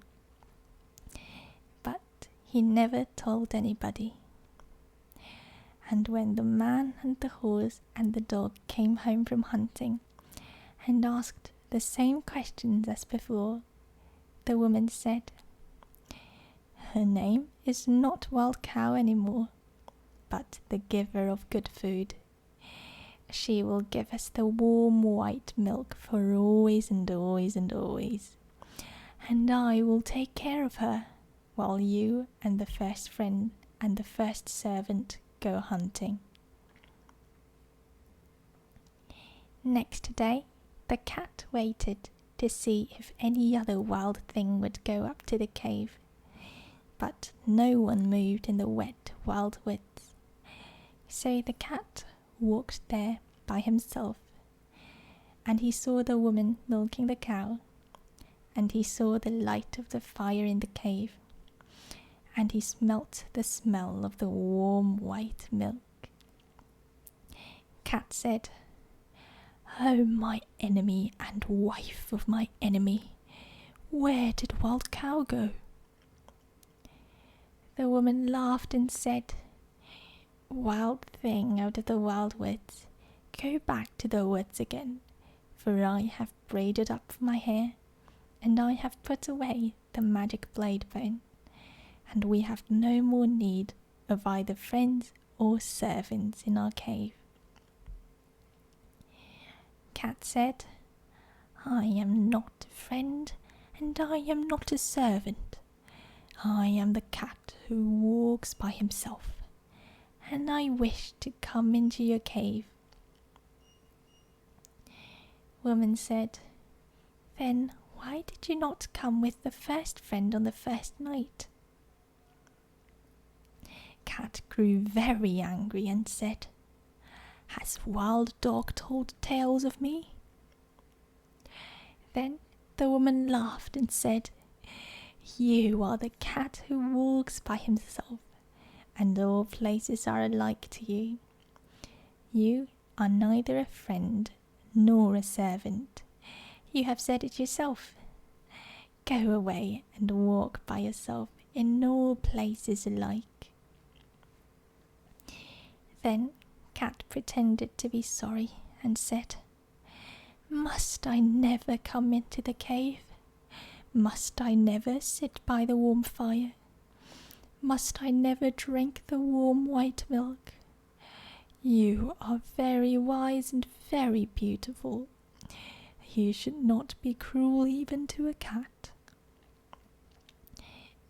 S1: But he never told anybody. And when the man and the horse and the dog came home from hunting and asked the same questions as before, the woman said, "Her name is not Wild Cow anymore, but the giver of good food. She will give us the warm white milk for always and always and always, and I will take care of her while you and the first friend and the first servant go hunting." Next day, the cat waited to see if any other wild thing would go up to the cave, but no one moved in the wet wild woods. So the cat walked there by himself, and he saw the woman milking the cow, and he saw the light of the fire in the cave, and he smelt the smell of the warm white milk. Cat said, "Oh, my enemy and wife of my enemy, where did Wild Cow go?" The woman laughed and said, "Wild thing out of the wild woods, go back to the woods again, for I have braided up my hair, and I have put away the magic blade bone, and we have no more need of either friends or servants in our cave." Cat said, "I am not a friend, and I am not a servant. I am the cat who walks by himself, and I wish to come into your cave." Woman said, "Then why did you not come with the first friend on the first night?" Cat grew very angry and said, "Has Wild Dog told tales of me?" Then the woman laughed and said, "You are the cat who walks by himself, and all places are alike to you. You are neither a friend nor a servant. You have said it yourself. Go away and walk by yourself in all places alike." Then Cat pretended to be sorry and said, "Must I never come into the cave? Must I never sit by the warm fire? Must I never drink the warm white milk? You are very wise and very beautiful. You should not be cruel even to a cat."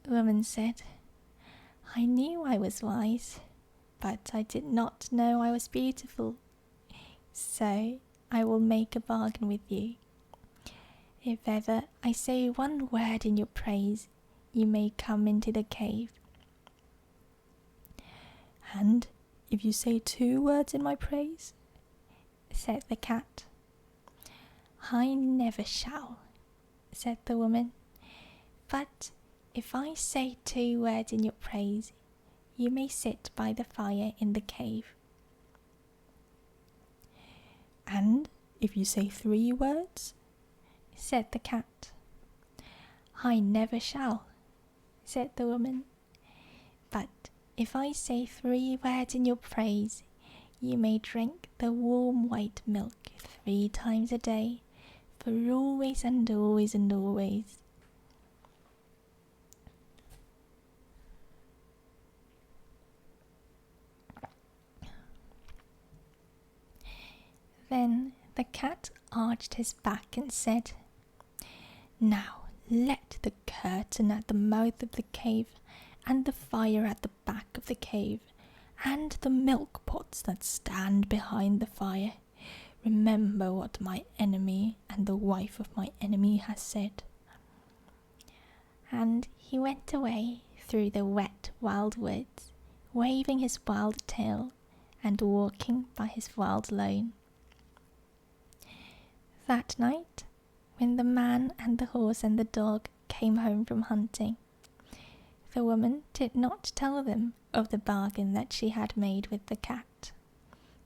S1: The woman said, "I knew I was wise, but I did not know I was beautiful. So I will make a bargain with you. If ever I say one word in your praise, you may come into the cave.
S2: And if you say 2 words in my praise,
S1: said the cat. I never shall, said the woman. But if I say 2 words in your praise, you may sit by the fire in the cave.
S2: And if you say 3 words,
S1: said the cat. I never shall, said the woman. But if I say 3 words in your praise, you may drink the warm white milk 3 times a day, for always and always and always. Then the cat arched his back and said, Now let the curtain at the mouth of the cave, and the fire at the back of the cave, and the milk pots that stand behind the fire, remember what my enemy and the wife of my enemy has said. And he went away through the wet wild woods, waving his wild tail and walking by his wild lone. That night, when the man and the horse and the dog came home from hunting, the woman did not tell them of the bargain that she had made with the cat,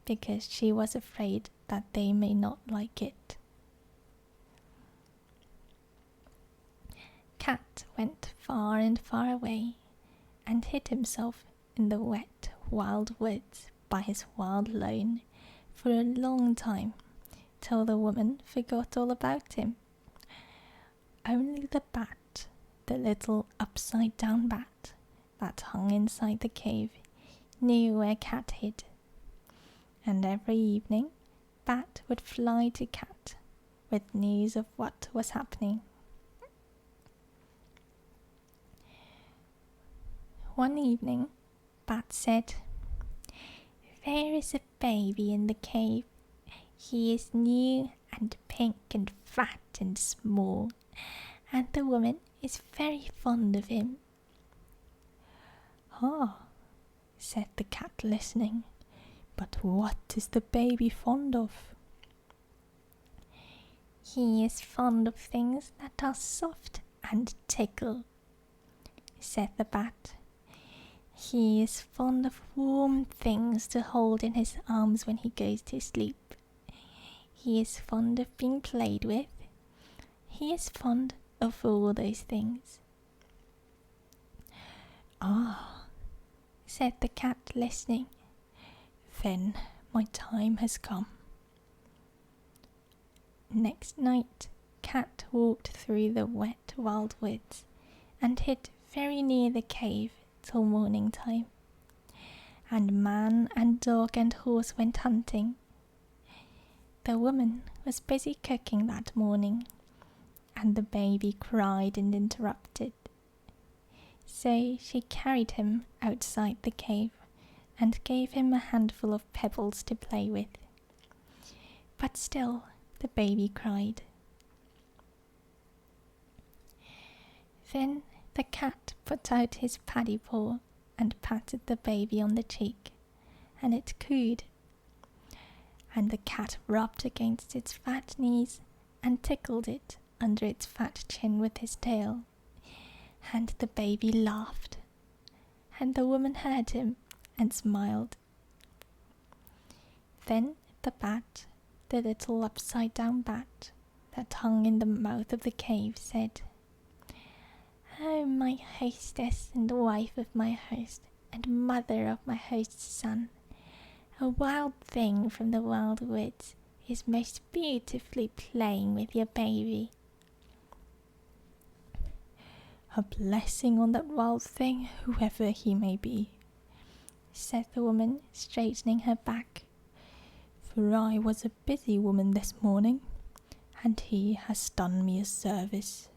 S1: because she was afraid that they may not like it. Cat went far and far away, and hid himself in the wet wild woods by his wild lone for a long time, till the woman forgot all about him. Only the bat, the little upside-down bat that hung inside the cave, knew where Cat hid. And every evening, Bat would fly to Cat with news of what was happening. One evening, Bat said, There is a baby in the cave. He is new and pink and fat and small, and the woman is very fond of him.
S2: Ah, said the cat, listening. But what is the baby fond of?
S1: He is fond of things that are soft and tickle, said the bat. He is fond of warm things to hold in his arms when he goes to sleep. He is fond of being played with. He is fond of all those things.
S2: Ah,
S1: said the cat, listening.
S2: Then my time has come.
S1: Next night, Cat walked through the wet wild woods and hid very near the cave till morning time. And man and dog and horse went hunting. The woman was busy cooking that morning, and the baby cried and interrupted. So she carried him outside the cave and gave him a handful of pebbles to play with. But still the baby cried. Then the cat put out his paddy paw and patted the baby on the cheek, and it cooed. And the cat rubbed against its fat knees and tickled it under its fat chin with his tail. And the baby laughed, and the woman heard him and smiled. Then the bat, the little upside-down bat that hung in the mouth of the cave, said, Oh, my hostess and wife of my host, and mother of my host's son, a wild thing from the wild woods is most beautifully playing with your baby.
S2: A blessing on that wild thing, whoever he may be,
S1: said the woman, straightening her back.
S2: For I was a busy woman this morning, and he has done me a service.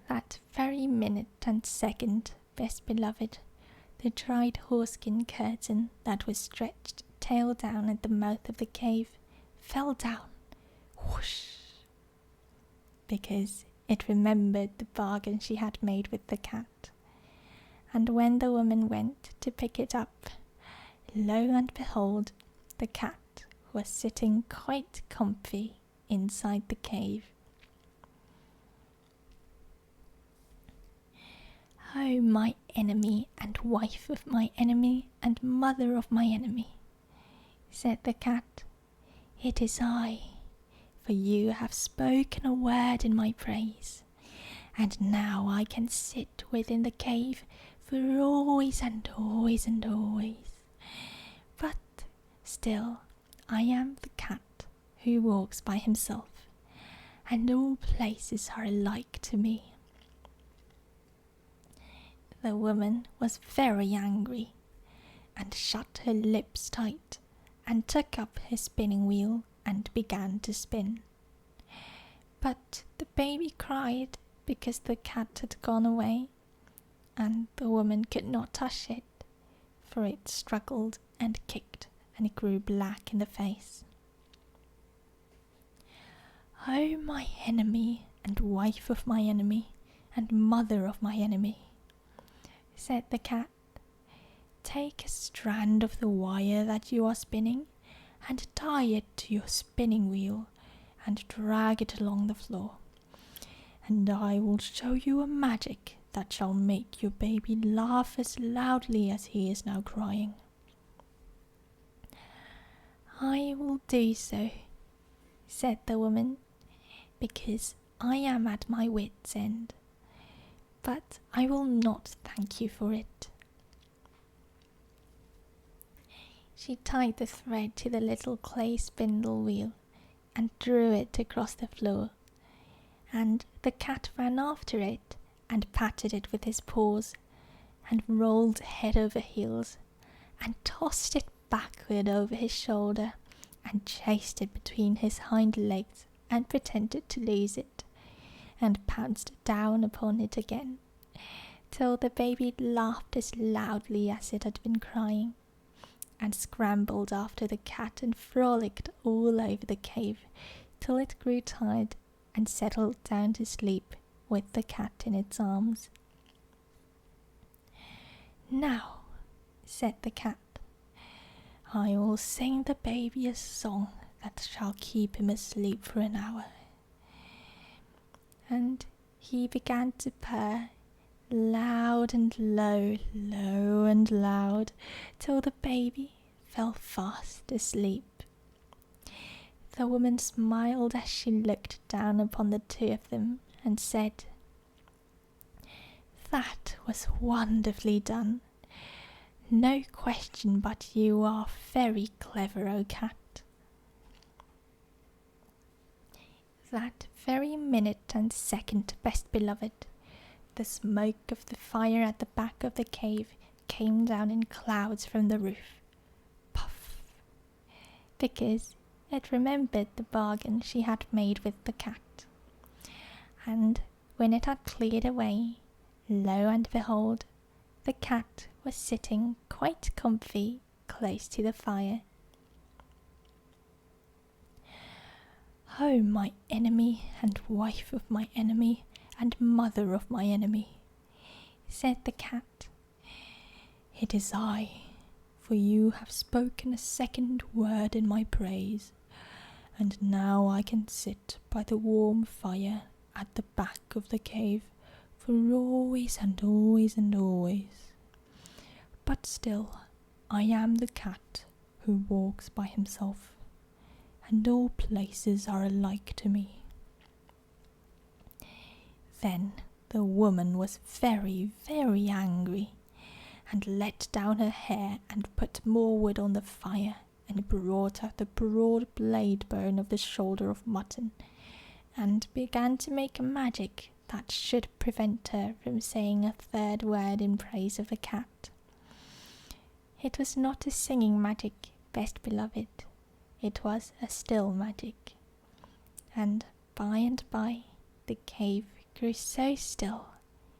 S1: That very minute and second, best beloved, the dried horseskin curtain that was stretched tail down at the mouth of the cave fell down, whoosh, because it remembered the bargain she had made with the cat, and when the woman went to pick it up, lo and behold, the cat was sitting quite comfy inside the cave. "Oh, my enemy and wife of my enemy and mother of my enemy," said the cat, "it is I, for you have spoken a word in my praise, and now I can sit within the cave for always and always and always. But still I am the cat who walks by himself, and all places are alike to me." The woman was very angry, and shut her lips tight, and took up her spinning wheel and began to spin. But the baby cried because the cat had gone away, and the woman could not touch it, for it struggled and kicked, and it grew black in the face. "Oh, my enemy and wife of my enemy and mother of my enemy," said the cat, "take a strand of the wire that you are spinning and tie it to your spinning wheel and drag it along the floor, and I will show you a magic that shall make your baby laugh as loudly as he is now crying." "I will do so," said the woman, "because I am at my wit's end. But I will not thank you for it." She tied the thread to the little clay spindle wheel and drew it across the floor, and the cat ran after it and patted it with his paws, and rolled head over heels, and tossed it backward over his shoulder, and chased it between his hind legs and pretended to lose it, and pounced down upon it again, till the baby laughed as loudly as it had been crying, and scrambled after the cat and frolicked all over the cave till it grew tired and settled down to sleep with the cat in its arms. "Now," said the cat, "I will sing the baby a song that shall keep him asleep for an hour." And he began to purr, loud and low, low and loud, till the baby fell fast asleep. The woman smiled as she looked down upon the two of them and said, "That was wonderfully done. No question but you are very clever, O cat." That very minute and second, best beloved, the smoke of the fire at the back of the cave came down in clouds from the roof. Puff! Because it remembered the bargain she had made with the cat. And when it had cleared away, lo and behold, the cat was sitting quite comfy close to the fire. "Oh, my enemy and wife of my enemy and mother of my enemy," said the cat, "it is I, for you have spoken a second word in my praise, and now I can sit by the warm fire at the back of the cave for always and always and always. But still I am the cat who walks by himself, and all places are alike to me." Then the woman was very, very angry, and let down her hair and put more wood on the fire, and brought out the broad blade bone of the shoulder of mutton, and began to make a magic that should prevent her from saying a third word in praise of the cat. It was not a singing magic, best beloved. It was a still magic. And by, the cave grew so still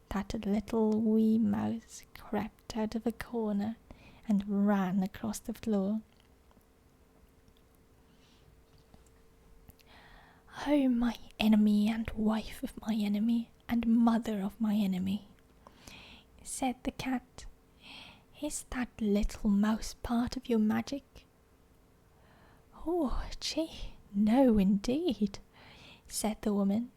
S1: that a little wee mouse crept out of a corner and ran across the floor. "Oh, my enemy and wife of my enemy and mother of my enemy," said the cat. "Is that little mouse part of your magic?" "Oh, gee, no indeed," said the woman,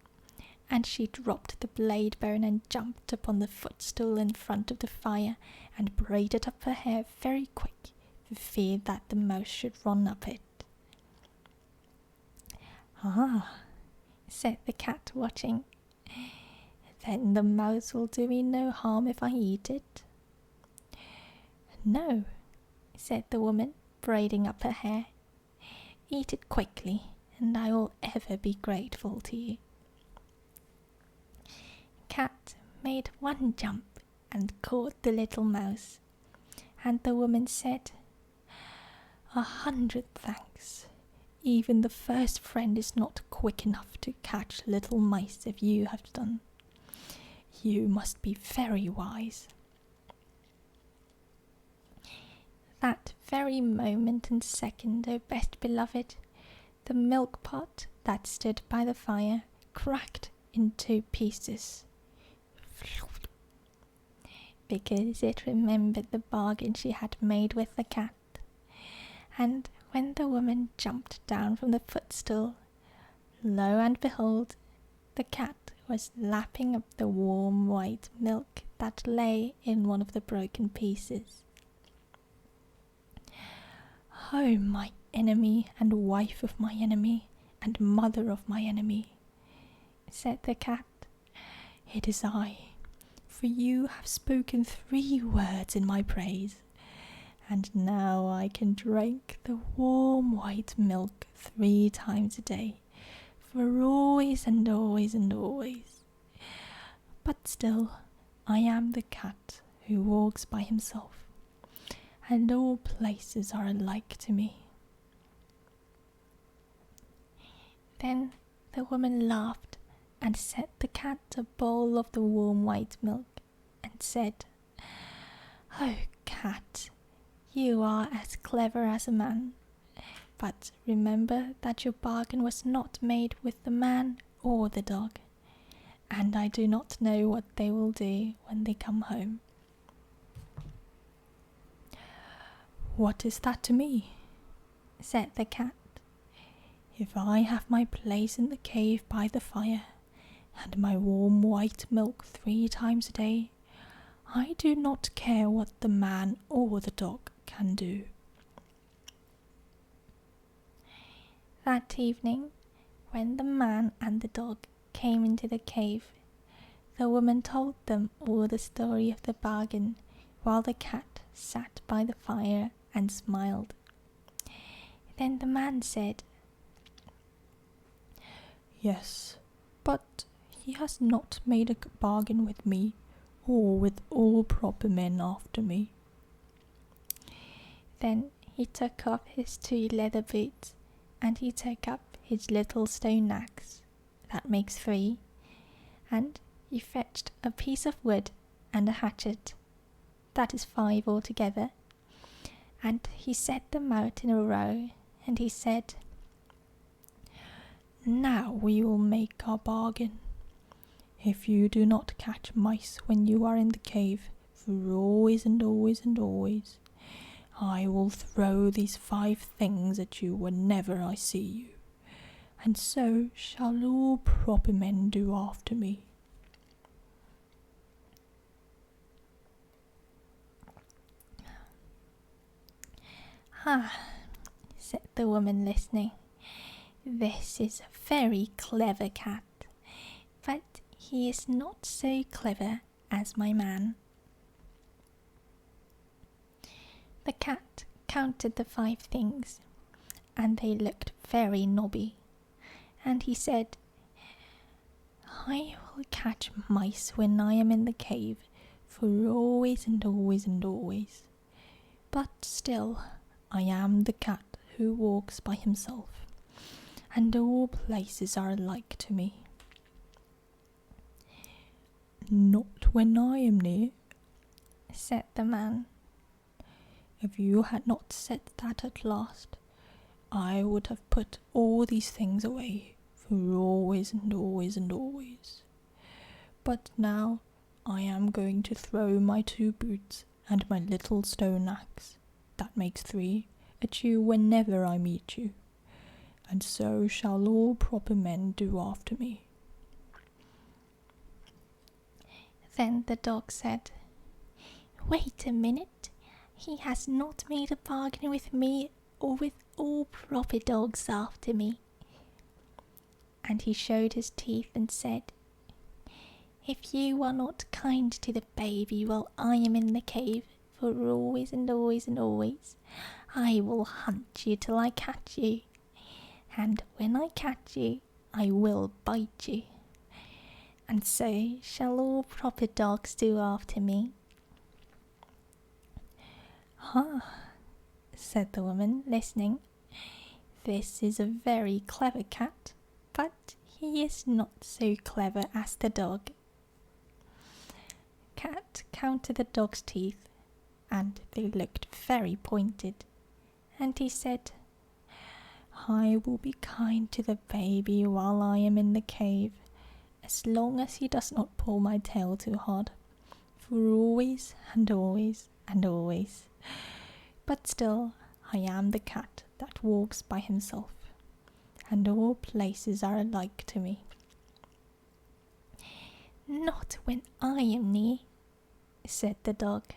S1: and she dropped the blade bone and jumped upon the footstool in front of the fire and braided up her hair very quick, for fear that the mouse should run up it. "Ah," said the cat, watching. "Then the mouse will do me no harm if I eat it?" "No," said the woman, braiding up her hair. "Eat it quickly, and I will ever be grateful to you." Cat made one jump and caught the little mouse, and the woman said, "100 thanks. Even the first friend is not quick enough to catch little mice as you have done. You must be very wise." That very moment and second, O best beloved, the milk pot that stood by the fire cracked in 2 pieces, because it remembered the bargain she had made with the cat. And when the woman jumped down from the footstool, lo and behold, the cat was lapping up the warm white milk that lay in one of the broken pieces. "Oh, my enemy, and wife of my enemy, and mother of my enemy," said the cat, "it is I, for you have spoken 3 words in my praise, and now I can drink the warm white milk 3 times a day, for always and always and always. But still, I am the cat who walks by himself, and all places are alike to me." Then the woman laughed and set the cat a bowl of the warm white milk and said, "Oh, cat, you are as clever as a man, but remember that your bargain was not made with the man or the dog, and I do not know what they will do when they come home." "What is that to me?" said the cat. "If I have my place in the cave by the fire, and my warm white milk 3 times a day, I do not care what the man or the dog can do." That evening, when the man and the dog came into the cave, the woman told them all the story of the bargain, while the cat sat by the fire and smiled. Then the man said, "Yes, but he has not made a bargain with me, or with all proper men after me." Then he took off his 2 leather boots, and he took up his little stone axe, that makes 3, and he fetched a piece of wood and a hatchet, that is 5 altogether, and he set them out in a row, and he said, "Now we will make our bargain. If you do not catch mice when you are in the cave for always and always and always, I will throw these 5 things at you whenever I see you, and so shall all proper men do after me." "Ah," said the woman, listening, "this is a very clever cat, but he is not so clever as my man." The cat counted the 5 things, and they looked very knobby, and he said, "I will catch mice when I am in the cave for always and always and always, but still I am the cat who walks by himself, and all places are alike to me." "Not when I am near," said the man. "If you had not said that at last, I would have put all these things away for always and always and always. But now
S2: I am going to throw my 2 boots and my little stone axe, that makes 3, at you whenever I meet you, and so shall all proper men do after me."
S1: Then the dog said, "Wait a minute. He has not made a bargain with me or with all proper dogs after me." And he showed his teeth and said, "If you are not kind to the baby while I am in the cave, for always and always and always, I will hunt you till I catch you. And when I catch you, I will bite you. And so shall all proper dogs do after me."
S2: "Ah," said the woman, listening, "this is a very clever cat, but he is not so clever as the dog." Cat counted the dog's teeth, and they looked very pointed, and he said, "I will be kind to the baby while I am in the cave, as long as he does not pull my tail too hard, for always and always and always. But still, I am the cat that walks by himself, and all places are alike to me."
S1: "Not when I am near," said the dog.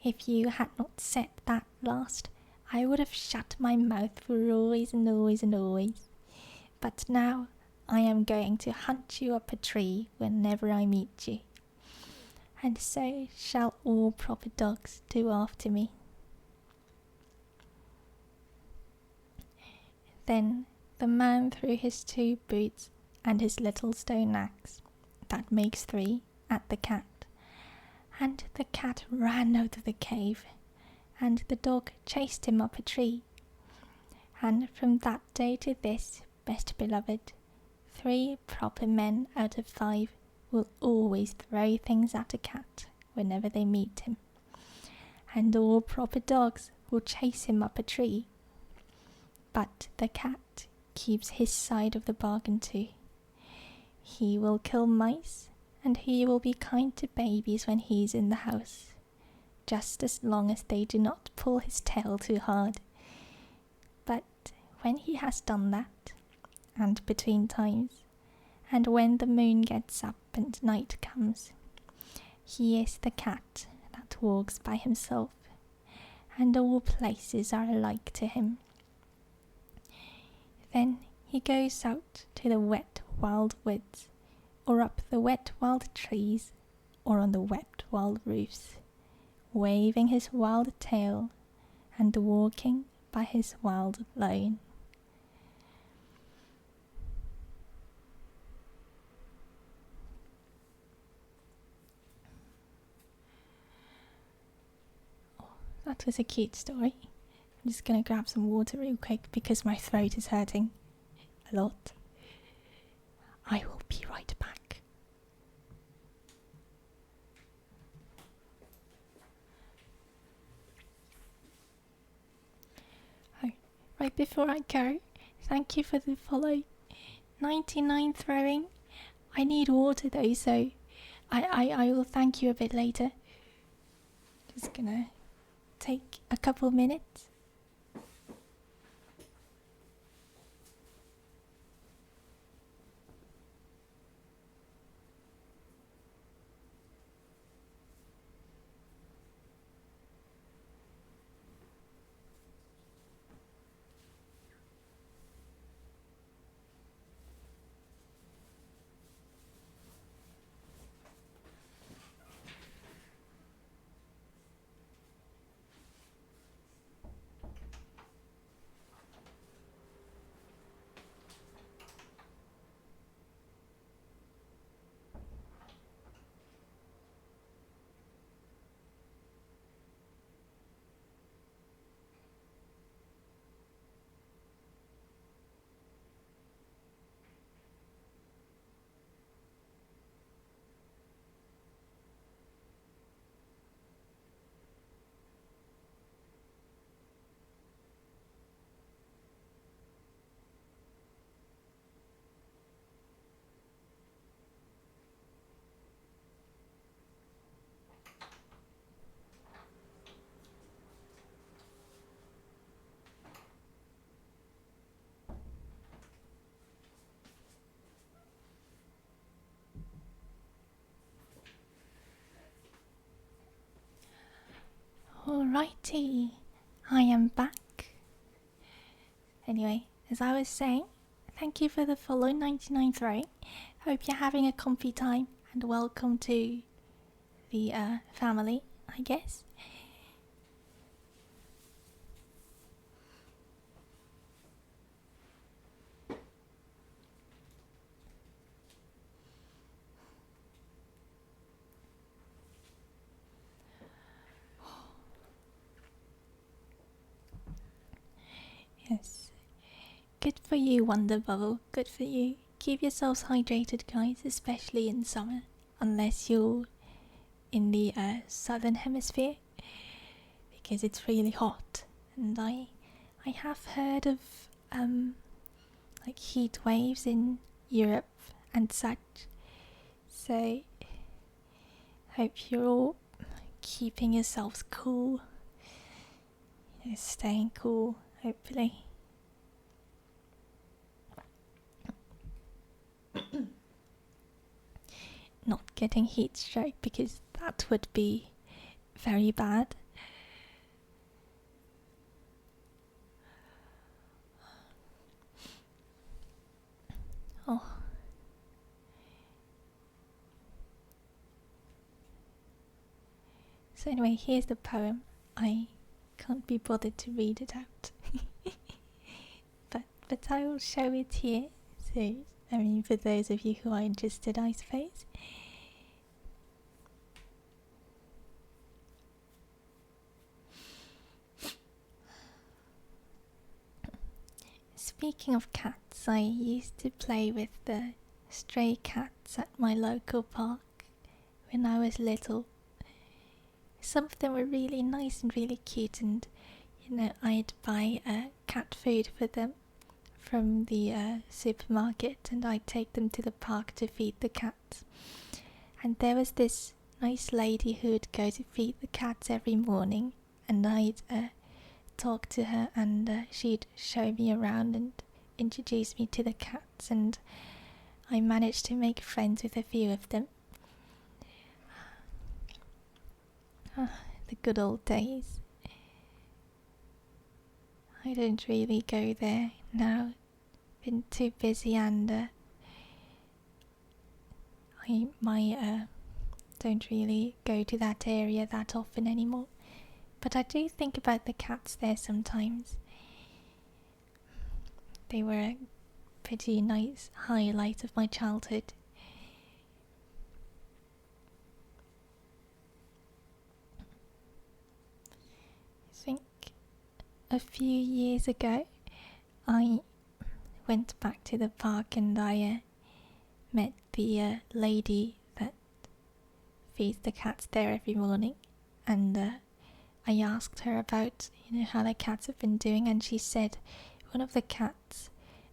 S1: "If you had not said that last, I would have shut my mouth for always and always and always. But now I am going to hunt you up a tree whenever I meet you, and so shall all proper dogs do after me." Then the man threw his 2 boots and his little stone axe, that makes 3, at the cat, and the cat ran out of the cave, and the dog chased him up a tree. And from that day to this, best beloved, 3 proper men out of 5 will always throw things at a cat whenever they meet him, and all proper dogs will chase him up a tree. But the cat keeps his side of the bargain too. He will kill mice, and he will be kind to babies when he's in the house, just as long as they do not pull his tail too hard. But when he has done that, and between times, and when the moon gets up and night comes, he is the cat that walks by himself, and all places are alike to him. Then he goes out to the wet wild woods, or up the wet wild trees, or on the wet wild roofs, waving his wild tail and walking by his wild lane. That was a cute story. I'm just going to grab some water real quick because my throat is hurting a lot. I will be right back. Oh, right before I go, thank you for the follow. 99 throwing. I need water though, so I will thank you a bit later. Just gonna take a couple minutes. righty, I am back. Anyway, as I was saying, thank you for the follow, 99.3. Hope you're having a comfy time, and welcome to the family, I guess. Yes. Good for you, Wonder Bubble. Good for you. Keep yourselves hydrated, guys, especially in summer. Unless you're in the southern hemisphere, because it's really hot. And I have heard of like heat waves in Europe and such. So hope you're all keeping yourselves cool. Staying cool, hopefully. Not getting heat stroke, because that would be very bad. Oh. So anyway, here's the poem. I can't be bothered to read it out. but I will show it here. So, I mean, for those of you who are interested, I suppose. Speaking of cats, I used to play with the stray cats at my local park when I was little. Some of them were really nice and really cute, and I'd buy cat food for them from the supermarket, and I'd take them to the park to feed the cats. And there was this nice lady who would go to feed the cats every morning, and I'd talk to her, and she'd show me around and introduce me to the cats, and I managed to make friends with a few of them. The good old days. I don't really go there now. Been too busy, and I don't really go to that area that often anymore. But I do think about the cats there sometimes. They were a pretty nice highlight of my childhood. I think a few years ago I went back to the park, and I met the lady that feeds the cats there every morning, and I asked her about how the cats have been doing, and she said one of the cats,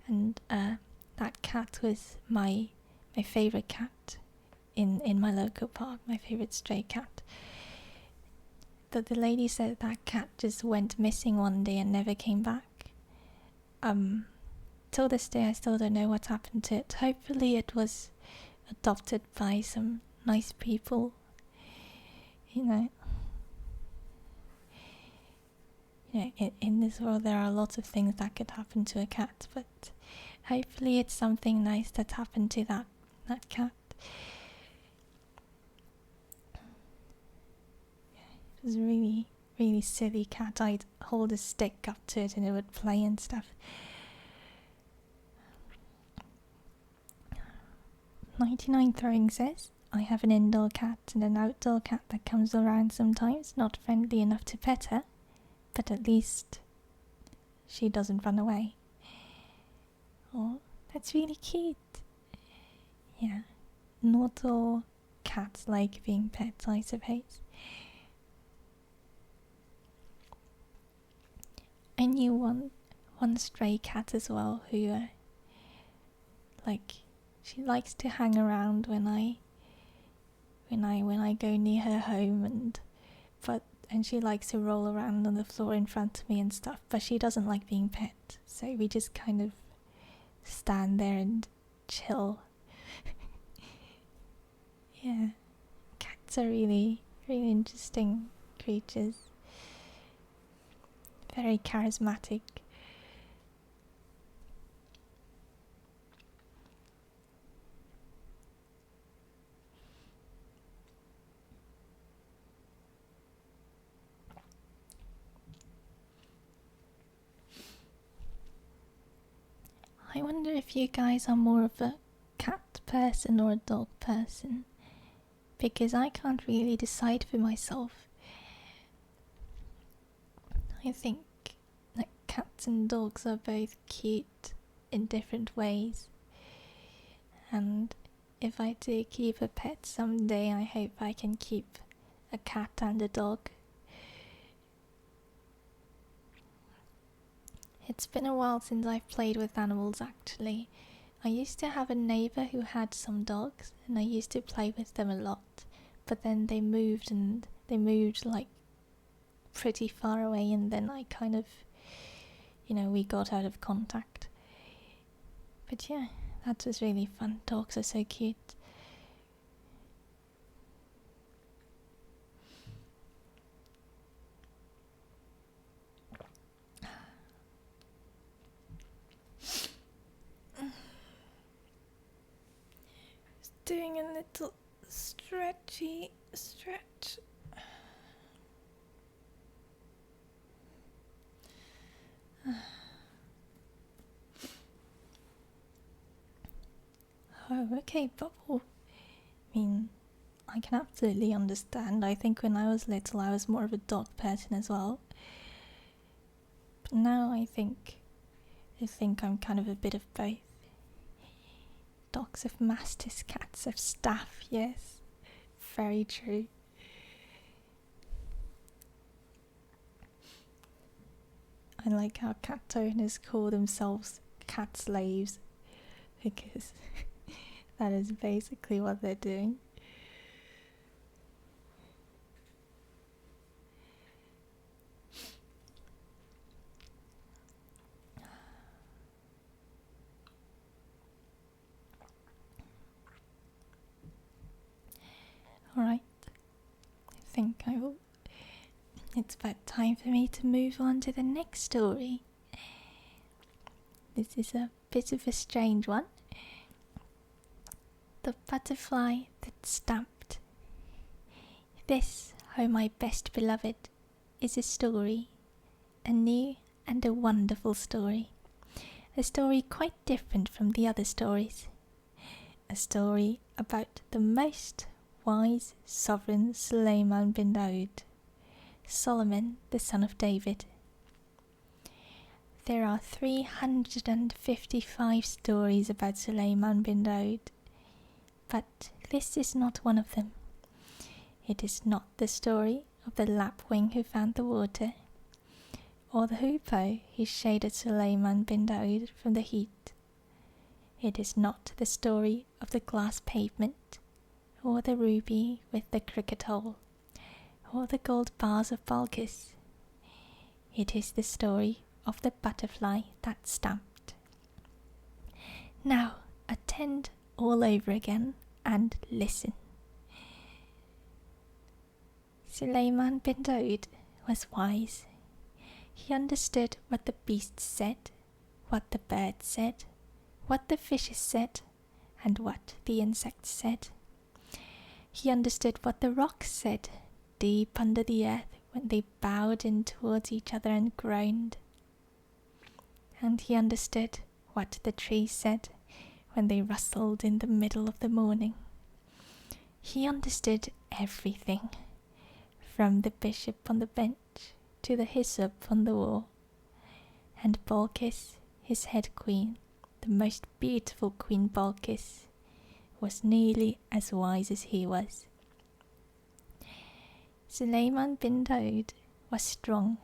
S1: and that cat was my favourite cat in my local park, my favourite stray cat. The lady said that cat just went missing one day and never came back. Till this day I still don't know what happened to it. Hopefully it was adopted by some nice people. In this world there are lots of things that could happen to a cat, but hopefully it's something nice that happened to that cat. It was a really, really silly cat. I'd hold a stick up to it and it would play and stuff. 99 Throwing says, I have an indoor cat and an outdoor cat that comes around sometimes, not friendly enough to pet her, but at least she doesn't run away. Oh, that's really cute. Yeah, not all cats like being pets, I suppose. I knew one stray cat as well who, she likes to hang around when I go near her home, and she likes to roll around on the floor in front of me and stuff, but she doesn't like being pet, so we just kind of stand there and chill. Yeah, cats are really, really interesting creatures. very charismatic. I wonder if you guys are more of a cat person or a dog person, because I can't really decide for myself. I think that cats and dogs are both cute in different ways, and if I do keep a pet someday, I hope I can keep a cat and a dog. It's been a while since I've played with animals actually. I used to have a neighbour who had some dogs and I used to play with them a lot, but then they moved like pretty far away, and then I kind of, we got out of contact. But yeah, that was really fun. Dogs are so cute. Doing a little stretch. Oh, okay, Bubble. I mean, I can absolutely understand. I think when I was little, I was more of a dog person as well. But now I think I'm kind of a bit of both. Dogs have masters, cats have staff, yes. Very true. I like how cat owners call themselves cat slaves, because that is basically what they're doing. Alright, I think it's about time for me to move on to the next story. This is a bit of a strange one. The butterfly that stamped. This, oh my best beloved, is a story, a new and a wonderful story. A story quite different from the other stories. A story about the most wise sovereign Suleiman bin Daud, Solomon, the son of David. There are 355 stories about Suleiman bin Daud, but this is not one of them. It is not the story of the lapwing who found the water, or the hoopoe who shaded Suleiman bin Daud from the heat. It is not the story of the glass pavement, or the ruby with the cricket hole, or the gold bars of Balkis. It is the story of the butterfly that stamped. Now attend all over again and listen. Suleiman bin Daud was wise. He understood what the beasts said, what the birds said, what the fishes said, and what the insects said. He understood what the rocks said deep under the earth when they bowed in towards each other and groaned. And he understood what the trees said when they rustled in the middle of the morning. He understood everything, from the bishop on the bench to the hyssop on the wall. And Balkis, his head queen, the most beautiful Queen Balkis, was nearly as wise as he was. Suleiman bin Daud was strong.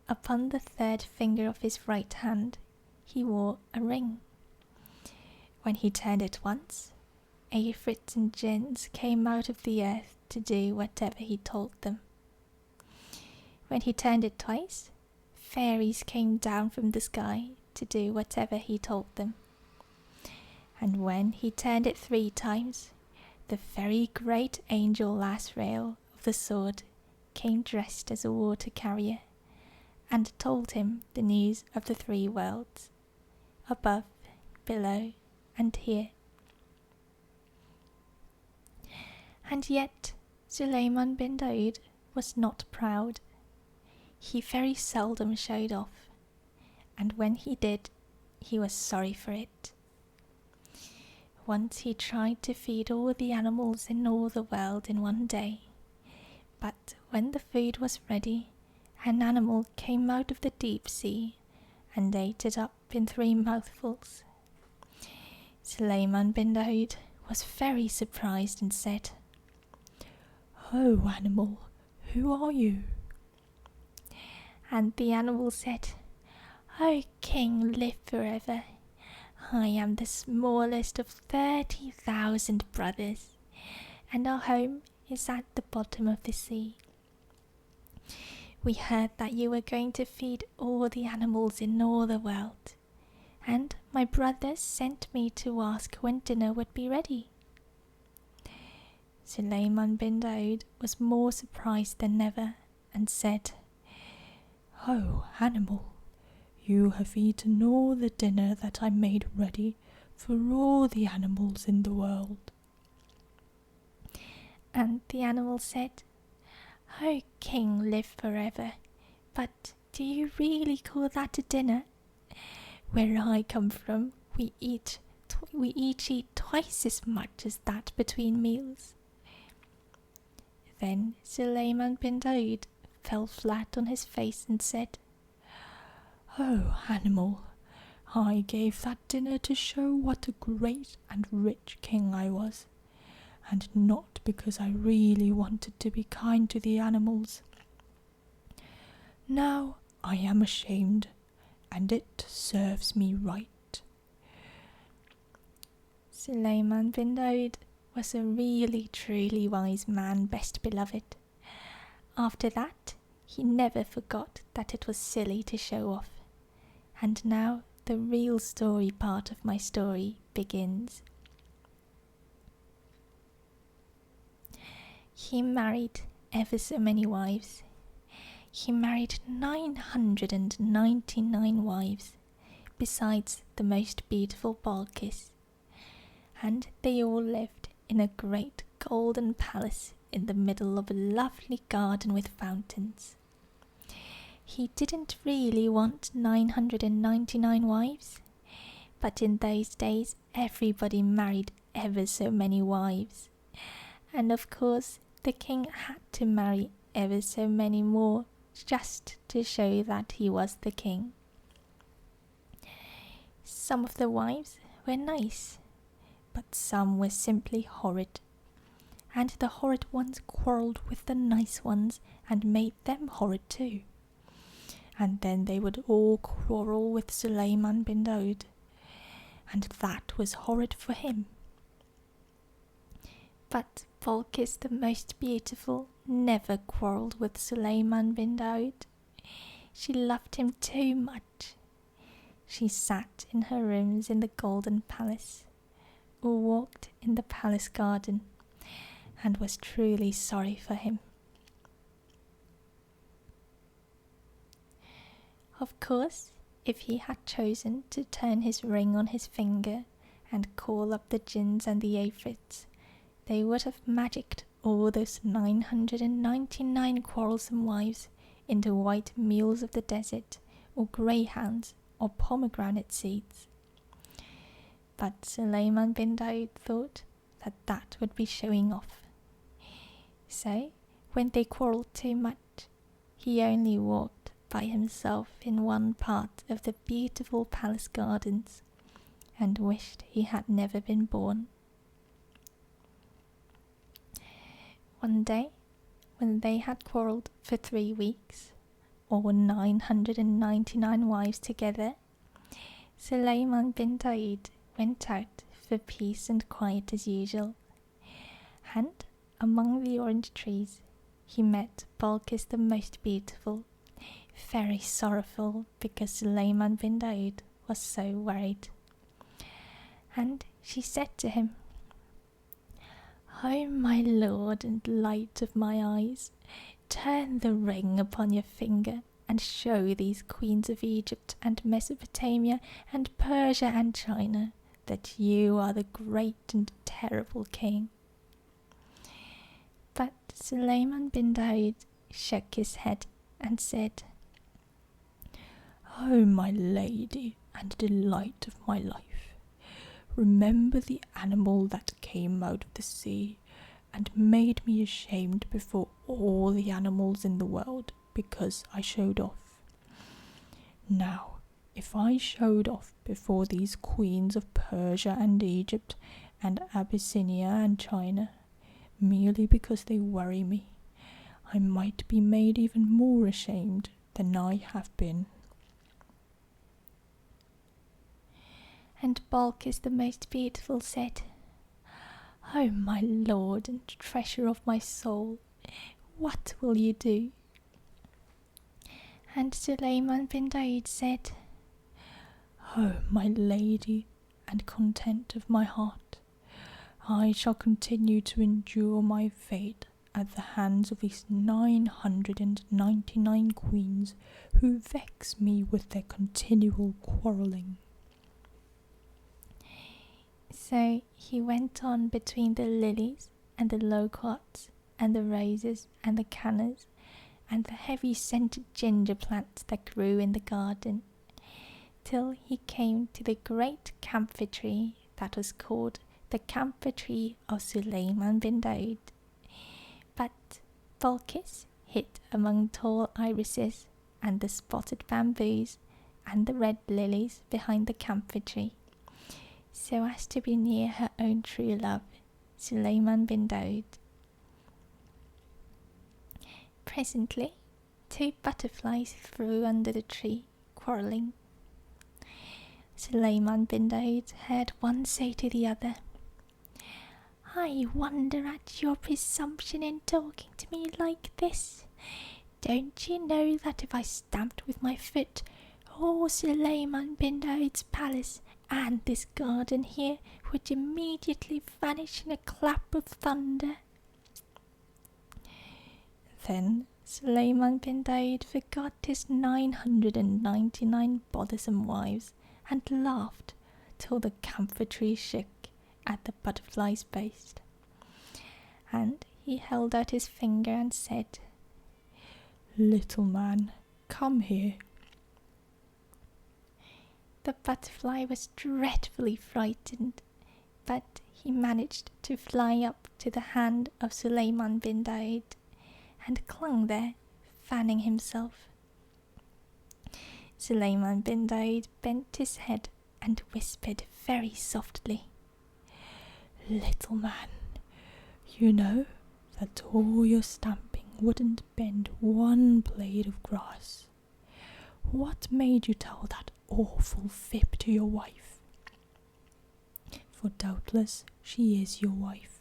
S1: Upon the third finger of his right hand he wore a ring. When he turned it once, Afrits and jinns came out of the earth to do whatever he told them. When he turned it twice, fairies came down from the sky to do whatever he told them. And when he turned it 3 times, the very great angel Lasrael of the sword came dressed as a water carrier, and told him the news of the three worlds, above, below, and here. And yet Suleiman bin Daoud was not proud. He very seldom showed off, and when he did, he was sorry for it. Once he tried to feed all the animals in all the world in one day, but when the food was ready, an animal came out of the deep sea and ate it up in 3 mouthfuls. Suleiman bin Daoud was very surprised and said,
S2: "Oh, animal, who are you?"
S1: And the animal said, "O king, live forever. I am the smallest of 30,000 brothers, and our home is at the bottom of the sea. We heard that you were going to feed all the animals in all the world, and my brothers sent me to ask when dinner would be ready." Suleiman bin Daoud was more surprised than ever and said,
S2: "Oh, animal, you have eaten all the dinner that I made ready for all the animals in the world."
S1: And the animal said, "O king, live forever. But do you really call that a dinner? Where I come from, we each eat twice as much as that between meals." Then Suleiman bin Daoud fell flat on his face and said,
S2: "Oh, animal, I gave that dinner to show what a great and rich king I was, and not because I really wanted to be kind to the animals. Now I am ashamed, and it serves me right."
S1: Suleiman bin Daoud was a really truly wise man, best beloved. After that, he never forgot that it was silly to show off. And now the real story part of my story begins. He married ever so many wives. He married 999 wives, besides the most beautiful Balkis, and they all lived in a great golden palace in the middle of a lovely garden with fountains. He didn't really want 999 wives, but in those days everybody married ever so many wives, and of course the king had to marry ever so many more just to show that he was the king. Some of the wives were nice, but some were simply horrid, and the horrid ones quarrelled with the nice ones and made them horrid too. And then they would all quarrel with Suleiman bin Daoud, and that was horrid for him. But Balkis the most beautiful never quarrelled with Suleiman bin Daoud. She loved him too much. She sat in her rooms in the golden palace, or walked in the palace garden, and was truly sorry for him. Of course, if he had chosen to turn his ring on his finger and call up the jinns and the afrits, they would have magicked all those 999 quarrelsome wives into white mules of the desert, or greyhounds, or pomegranate seeds. But Suleiman bin Daoud thought that that would be showing off. So, when they quarrelled too much, he only walked by himself in one part of the beautiful palace gardens, and wished he had never been born. One day, when they had quarrelled for 3 weeks, or 999 wives together, Suleiman bin Daoud went out for peace and quiet as usual, and among the orange trees he met Balkis the most beautiful, very sorrowful because Suleiman bin Daoud was so worried. And she said to him, "Oh, my lord and light of my eyes, turn the ring upon your finger and show these queens of Egypt and Mesopotamia and Persia and China that you are the great and terrible king." But Suleiman bin Daud shook his head and said,
S2: "Oh, my lady and delight of my life, remember the animal that came out of the sea and made me ashamed before all the animals in the world because I showed off. Now, if I showed off before these queens of Persia and Egypt and Abyssinia and China, merely because they worry me, I might be made even more ashamed than I have been."
S1: And Balkis the most beautiful said, "Oh, my lord and treasure of my soul, what will you do?" And Suleiman bin Daud said,
S2: "Oh, my lady and content of my heart, I shall continue to endure my fate at the hands of these 999 queens who vex me with their continual quarrelling."
S1: So he went on between the lilies and the loquats and the roses and the cannas and the heavy-scented ginger plants that grew in the garden, till he came to the great camphor tree that was called the camphor tree of Suleiman bin Daud. But Balkis hid among tall irises and the spotted bamboos and the red lilies behind the camphor tree, so as to be near her own true love, Suleiman bin Daud. Presently, 2 butterflies flew under the tree, quarrelling. Suleiman bin Daud heard one say to the other, "I wonder at your presumption in talking to me like this. Don't you know that if I stamped with my foot, all Suleiman bin Daud's palace and this garden here would immediately vanish in a clap of thunder?" Then Suleiman bin Daud forgot his 999 bothersome wives and laughed till the camphor tree shook at the butterfly's boast. And he held out his finger and said,
S2: "Little man, come here."
S1: The butterfly was dreadfully frightened, but he managed to fly up to the hand of Suleiman bin Daud and clung there, fanning himself. Suleiman bin Daud bent his head and whispered very softly,
S2: "Little man, you know that all your stamping wouldn't bend one blade of grass. What made you tell that awful fib to your wife? For doubtless she is your wife."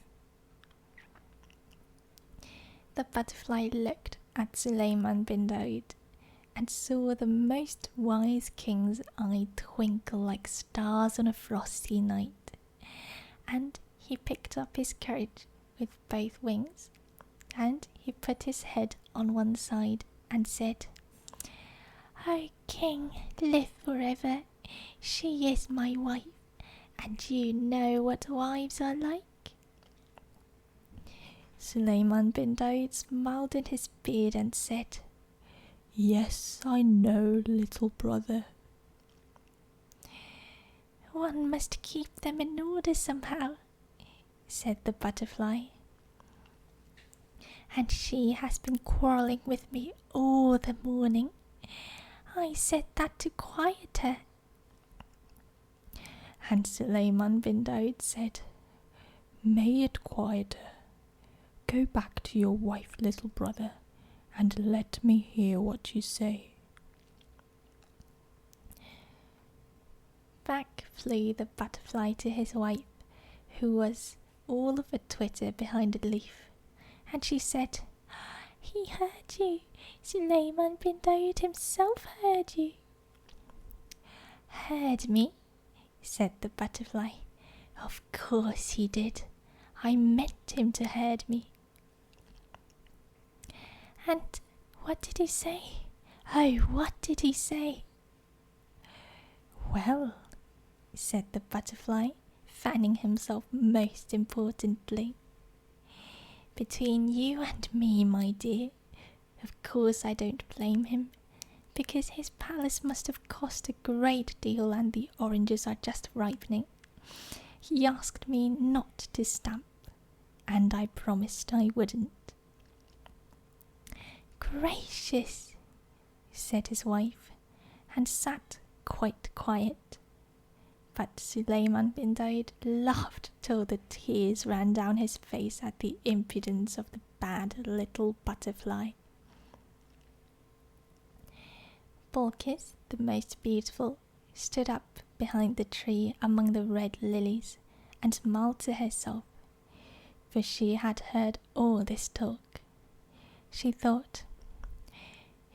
S1: The butterfly looked at Suleiman bin Daud and saw the most wise king's eye twinkle like stars on a frosty night, and he picked up his courage with both wings, and he put his head on one side and said, "O king, live forever. She is my wife, and you know what wives are like." Suleiman bin Daud smiled in his beard and said,
S2: "Yes, I know, little brother."
S1: "One must keep them in order somehow," said the butterfly. "And she has been quarrelling with me all the morning. I said that to quiet her."
S2: And Suleiman bin Daud said, "May it quiet her. Go back to your wife, little brother, and let me hear what you say."
S1: Back flew the butterfly to his wife, who was all of a twitter behind a leaf, and she said, "He heard you. Suleiman bin Daud himself heard you." "Heard me?" said the butterfly. "Of course he did. I meant him to heard me." "And what did he say?" Oh, what did he say?
S2: Well, said the butterfly, fanning himself most importantly.
S1: Between you and me, my dear, of course I don't blame him, because his palace must have cost a great deal and the oranges are just ripening. He asked me not to stamp, and I promised I wouldn't. Gracious, said his wife, and sat quite quiet. But Suleiman bin Daoud laughed till the tears ran down his face at the impudence of the bad little butterfly. Balkis, the most beautiful, stood up behind the tree among the red lilies and smiled to herself, for she had heard all this talk. She thought,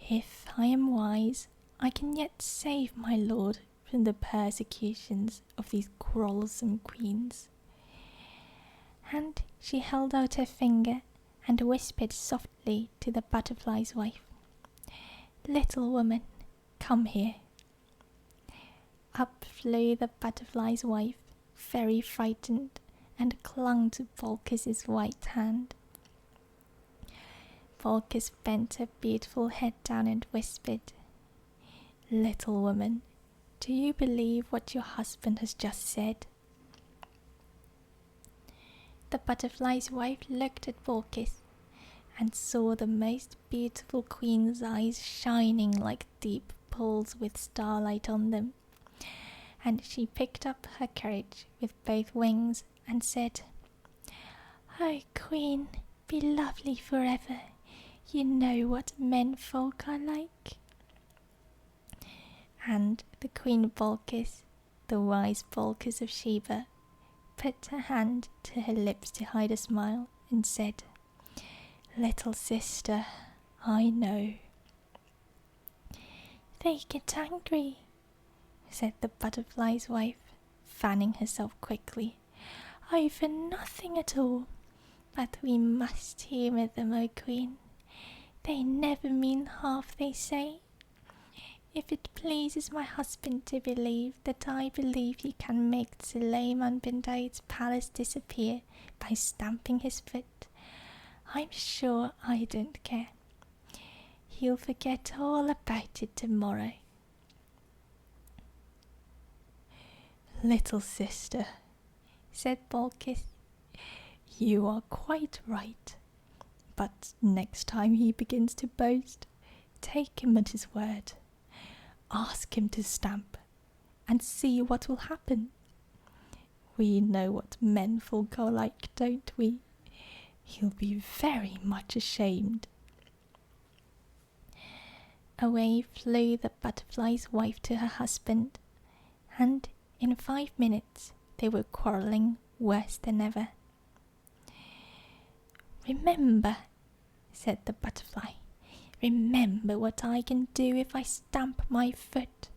S1: if I am wise, I can yet save my lord from the persecutions of these quarrelsome queens. And she held out her finger and whispered softly to the butterfly's wife, Little woman, come here. Up flew the butterfly's wife, very frightened, and clung to Balkis's white hand. Balkis bent her beautiful head down and whispered, Little woman, do you believe what your husband has just said? The butterfly's wife looked at Balkis and saw the most beautiful queen's eyes shining like deep pools with starlight on them, and she picked up her courage with both wings and said, Oh, queen, be lovely forever. You know what men folk are like. And the Queen Balkis, the wise Balkis of Sheba, put her hand to her lips to hide a smile and said, Little sister, I know. They get angry, said the butterfly's wife, fanning herself quickly, over nothing at all. But we must humour them, O Queen. They never mean half they say. If it pleases my husband to believe that I believe he can make Suleiman bin Daoud's palace disappear by stamping his foot, I'm sure I don't care. He'll forget all about it tomorrow.
S2: Little sister, said Balkis, you are quite right. But next time he begins to boast, take him at his word. Ask him to stamp, and see what will happen. We know what men folk are like, don't we? He'll be very much ashamed.
S1: Away flew the butterfly's wife to her husband, and in 5 minutes they were quarrelling worse than ever. Remember, said the butterfly, remember what I can do if I stamp my foot.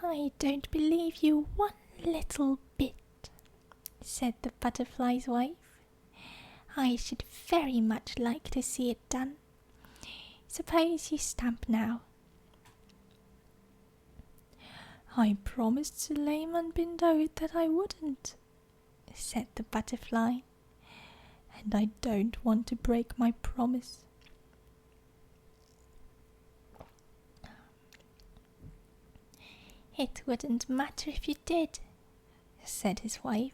S1: I don't believe you one little bit, said the butterfly's wife. I should very much like to see it done. Suppose you stamp now.
S2: I promised Suleiman bin Daoud that I wouldn't, said the butterfly, and I don't want to break my promise.
S1: It wouldn't matter if you did, said his wife.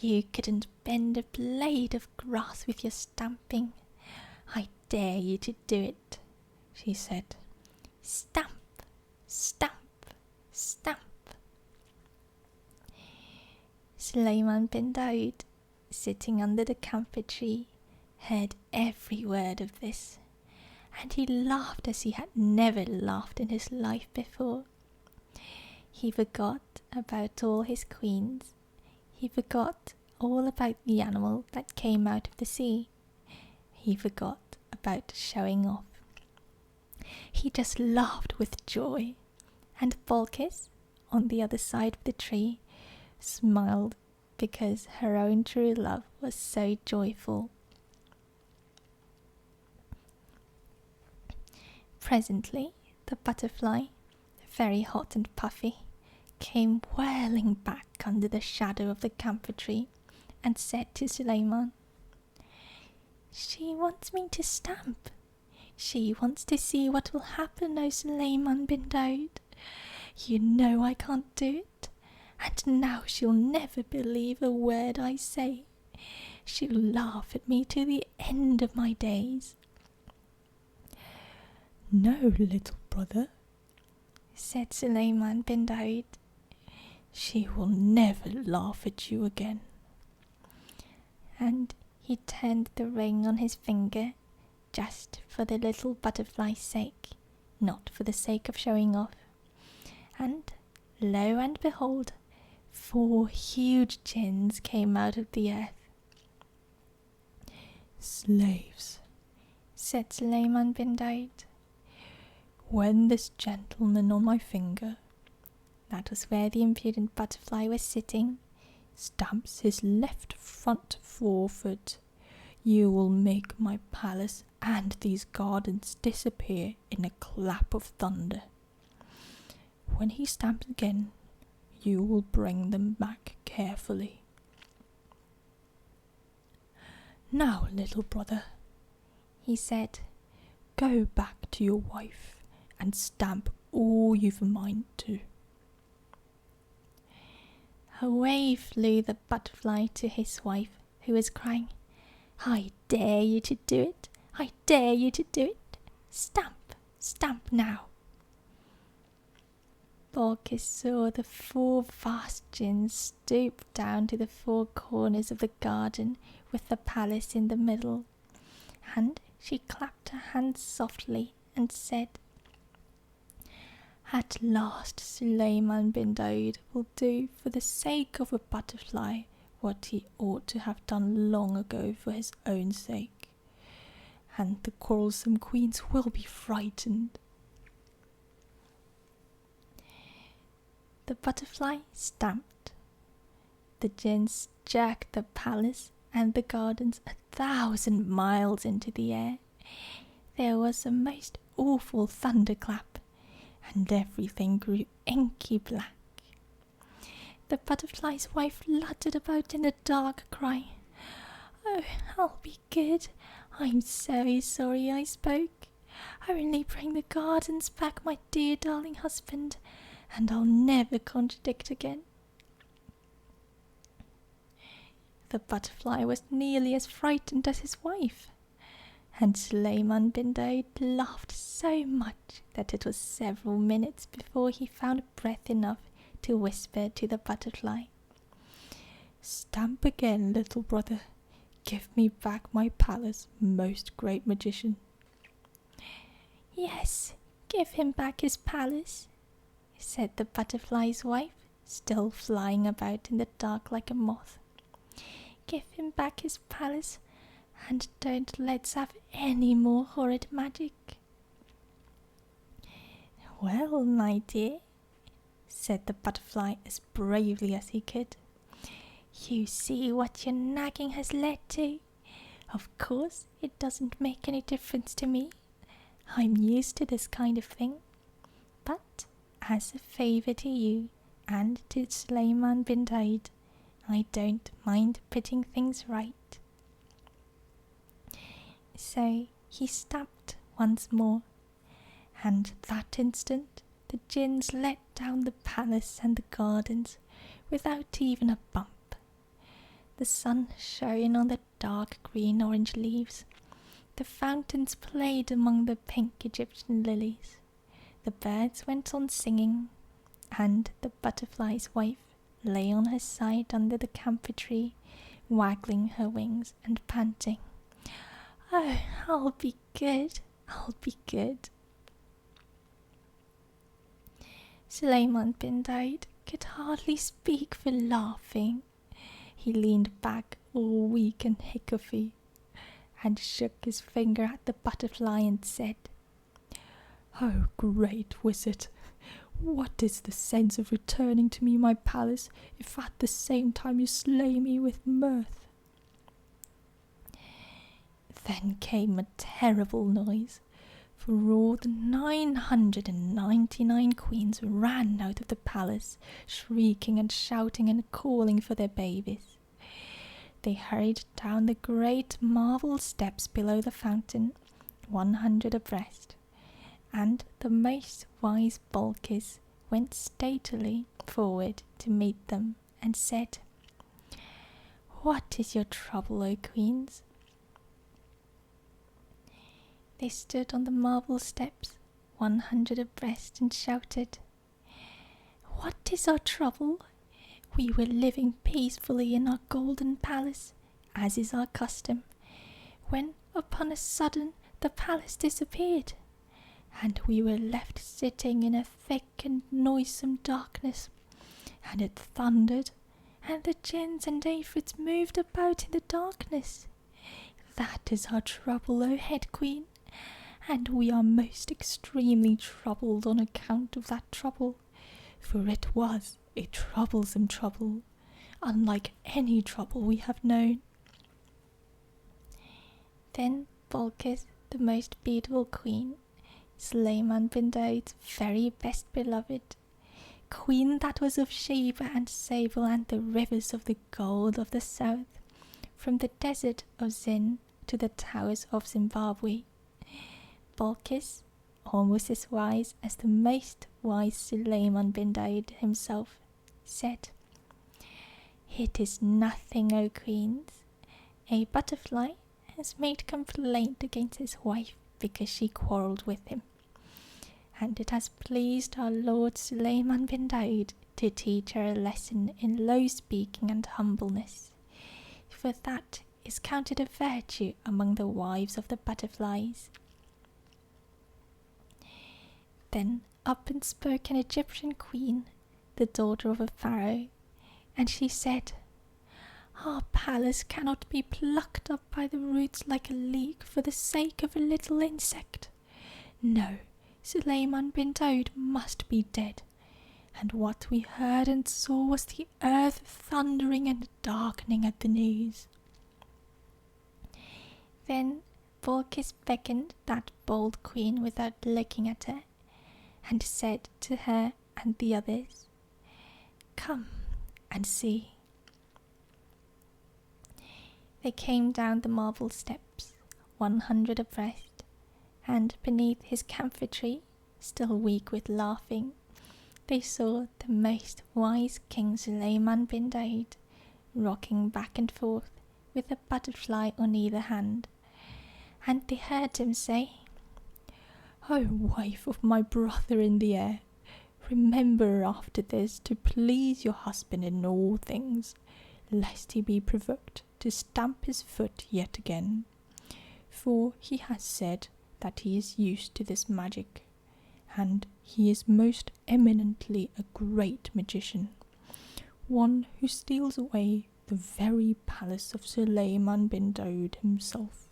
S1: You couldn't bend a blade of grass with your stamping. I dare you to do it, she said. Stamp, stamp, stamp. Suleiman bin Daoud, sitting under the camphor tree, heard every word of this, and he laughed as he had never laughed in his life before. He forgot about all his queens. He forgot all about the animal that came out of the sea. He forgot about showing off. He just laughed with joy, and Balkis, on the other side of the tree, smiled because her own true love was so joyful. Presently, the butterfly, very hot and puffy, came whirling back under the shadow of the camphor tree and said to Suleiman, "She wants me to stamp. She wants to see what will happen, O Suleiman bin Daoud. You know I can't do it, and now she'll never believe a word I say. She'll laugh at me to the end of my days."
S2: "No, little brother,"
S1: said Suleiman bin Daoud.
S2: "she will never laugh at you again."
S1: And he turned the ring on his finger just for the little butterfly's sake, not for the sake of showing off. And lo and behold, 4 huge jinns came out of the earth.
S2: "Slaves,"
S1: said Suleiman bin Daoud.
S2: "When this gentleman on my finger,"
S1: that was where the impudent butterfly was sitting,
S2: "stamps his left front forefoot, you will make my palace and these gardens disappear in a clap of thunder. When he stamps again, you will bring them back carefully. Now, little brother,"
S1: he said,
S2: "go back to your wife and stamp all you've a mind to."
S1: Away flew the butterfly to his wife, who was crying, "I dare you to do it! I dare you to do it! Stamp! Stamp now!" Balkis saw the 4 vast jinns stoop down to the 4 corners of the garden with the palace in the middle, and she clapped her hands softly and said, "At last Suleiman bin Daoud will do for the sake of a butterfly what he ought to have done long ago for his own sake, and the quarrelsome queens will be frightened." The butterfly stamped. The jinns jerked the palace and the gardens 1,000 miles into the air. There was a most awful thunderclap, and everything grew inky black. The butterfly's wife fluttered about in the dark, crying, "Oh, I'll be good. I'm so sorry I spoke. Only bring the gardens back, my dear darling husband, and I'll never contradict again." The butterfly was nearly as frightened as his wife, and Suleiman bin Daoud laughed so much that it was several minutes before he found breath enough to whisper to the butterfly,
S2: "Stamp again, little brother. Give me back my palace, most great magician."
S1: "Yes, give him back his palace," said the butterfly's wife, still flying about in the dark like a moth. "Give him back his palace, and don't let's have any more horrid magic." "Well, my dear," said the butterfly as bravely as he could, "you see what your nagging has led to. Of course, it doesn't make any difference to me. I'm used to this kind of thing. But as a favour to you and to Suleiman bin Daoud, I don't mind putting things right." So he stamped once more, and that instant the jinns let down the palace and the gardens without even a bump. The sun shone on the dark green orange leaves. The fountains played among the pink Egyptian lilies. The birds went on singing, and the butterfly's wife lay on her side under the camphor tree, waggling her wings and panting, "Oh, I'll be good, I'll be good." Suleiman bin Daoud could hardly speak for laughing. He leaned back all weak and hiccupy, and shook his finger at the butterfly and said,
S2: "Oh, great wizard, what is the sense of returning to me my palace if at the same time you slay me with mirth?"
S1: Then came a terrible noise,
S2: for all the 999 queens ran out of the palace, shrieking and shouting and calling for their babies. They hurried down the great marble steps below the fountain, 100 abreast, and the most wise Balkis went stately forward to meet them and said, "What is your trouble, O queens?" They stood on the marble steps, 100 abreast, and shouted, "What is our trouble? We were living peacefully in our golden palace, as is our custom, when upon a sudden the palace disappeared, and we were left sitting in a thick and noisome darkness, and it thundered, and the jinns and afrits moved about in the darkness. That is our trouble, O head queen, and we are most extremely troubled on account of that trouble, for it was a troublesome trouble, unlike any trouble we have known." Then Balkis, the most beautiful queen, Suleiman bin Daud's very best beloved, queen that was of Sheba and Sable and the rivers of the gold of the south, from the desert of Zin to the towers of Zimbabwe, Balkis, almost as wise as the most wise Suleiman bin Daud himself, said, "It is nothing, O queens. A butterfly has made complaint against his wife because she quarrelled with him, and it has pleased our Lord Suleiman bin Daud to teach her a lesson in low speaking and humbleness, for that is counted a virtue among the wives of the butterflies." Then up and spoke an Egyptian queen, the daughter of a pharaoh, and she said, "Our palace cannot be plucked up by the roots like a leek for the sake of a little insect. No, Suleiman bin Daud must be dead, and what we heard and saw was the earth thundering and darkening at the news." Then Balkis beckoned that bold queen without looking at her, and said to her and the others, "Come and see." They came down the marble steps, 100 abreast, and beneath his camphor tree, still weak with laughing, they saw the most wise King Suleiman bin Daud rocking back and forth with a butterfly on either hand, and they heard him say, "O wife of my brother in the air, remember after this to please your husband in all things, lest he be provoked to stamp his foot yet again, for he has said that he is used to this magic, and he is most eminently a great magician, one who steals away the very palace of Suleiman bin Daud himself.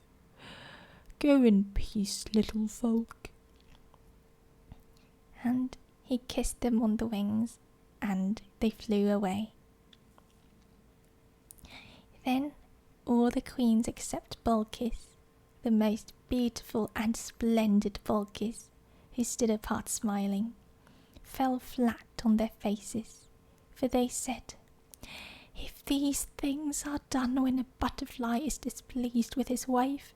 S2: Go in peace, little folk." And he kissed them on the wings, and they flew away. Then all the queens except Balkis, the most beautiful and splendid Balkis, who stood apart smiling, fell flat on their faces, for they said, "If these things are done when a butterfly is displeased with his wife,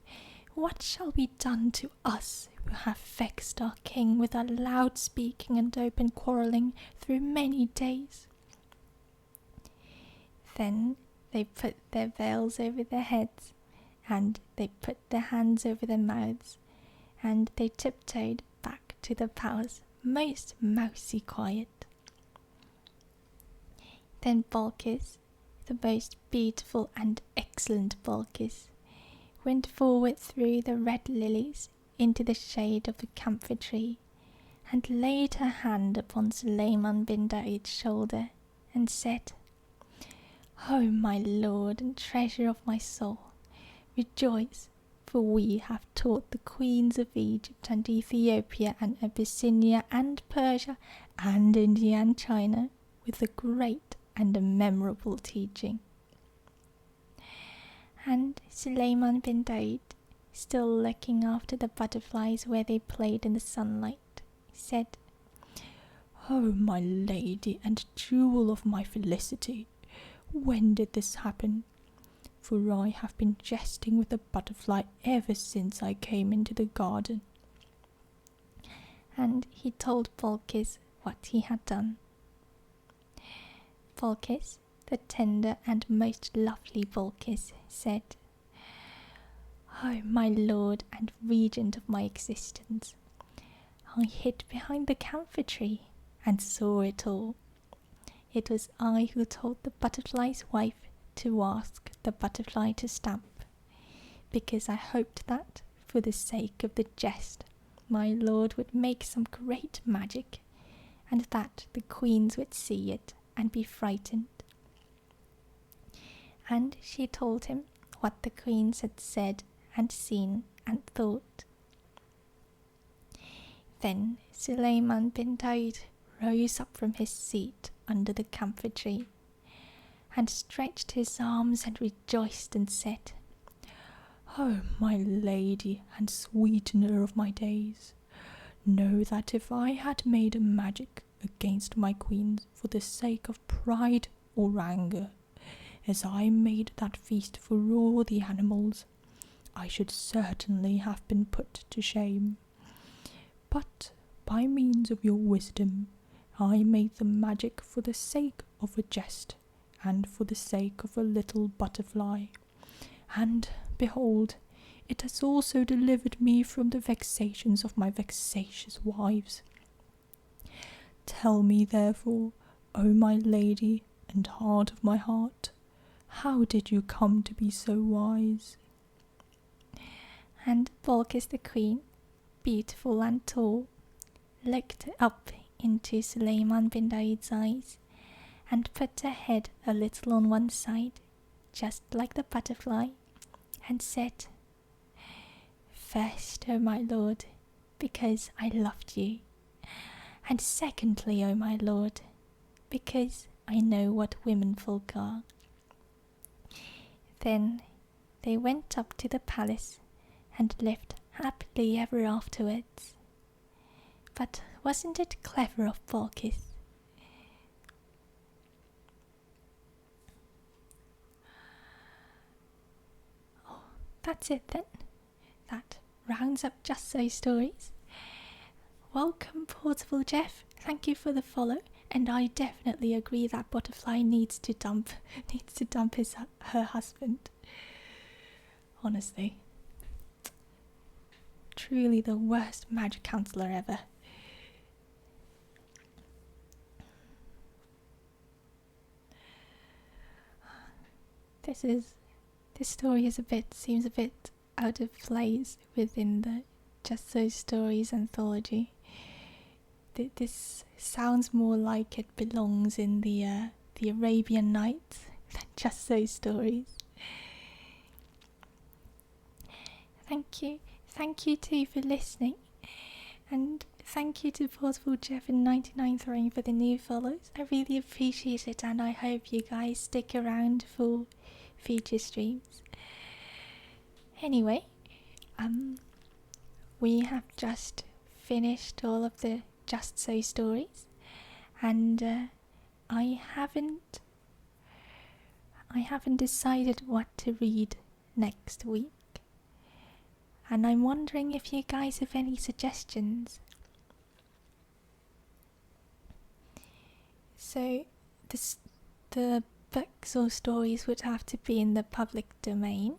S2: what shall be done to us who have vexed our king with our loud speaking and open quarrelling through many days?" Then they put their veils over their heads, and they put their hands over their mouths, and they tiptoed back to the palace most mousy quiet. Then Balkis, the most beautiful and excellent Balkis, went forward through the red lilies into the shade of the camphor tree, and laid her hand upon Suleiman bin Daud's shoulder, and said, "O my lord and treasure of my soul, rejoice, for we have taught the queens of Egypt and Ethiopia and Abyssinia and Persia and India and China with a great and a memorable teaching." And Suleiman bin Daud
S1: still looking after the butterflies where they played in the sunlight, said,
S2: "Oh, my lady and jewel of my felicity, when did this happen? For I have been jesting with the butterfly ever since I came into the garden."
S1: And he told Volkis what he had done. Volkis, the tender and most lovely Volkis, said, "Oh, my lord and regent of my existence, I hid behind the camphor tree and saw it all. It was I who told the butterfly's wife to ask the butterfly to stamp, because I hoped that, for the sake of the jest, my lord would make some great magic, and that the queens would see it and be frightened." And she told him what the queens had said and seen and thought. Then Suleiman bin Daud rose up from his seat under the camphor tree, and stretched his arms and rejoiced and said,
S2: "Oh, my lady and sweetener of my days, know that if I had made a magic against my queens for the sake of pride or anger, as I made that feast for all the animals, I should certainly have been put to shame. But by means of your wisdom, I made the magic for the sake of a jest and for the sake of a little butterfly, and behold, it has also delivered me from the vexations of my vexatious wives. Tell me, therefore, O my lady and heart of my heart, how did you come to be so wise?"
S1: And Balkis the queen, beautiful and tall, looked up into Suleiman bin Daud's eyes and put her head a little on one side, just like the butterfly, and said, "First, O my lord, because I loved you, and secondly, O my lord, because I know what womenfolk are." Then they went up to the palace and lived happily ever afterwards. But wasn't it clever of Balkis? Oh, that's it then. That rounds up Just So Stories. Welcome, Portable Jeff. Thank you for the follow. And I definitely agree that Butterfly needs to dump her husband. Honestly. Truly the worst magic counselor ever. This story seems a bit out of place within the Just So Stories anthology. This sounds more like it belongs in the Arabian Nights than Just So Stories. Thank you too for listening, and thank you to Portable Jeff and 99 Throwing for the new follows. I really appreciate it, and I hope you guys stick around for future streams. Anyway, we have just finished all of the Just So Stories, and I haven't decided what to read next week, and I'm wondering if you guys have any suggestions. So the books or stories would have to be in the public domain,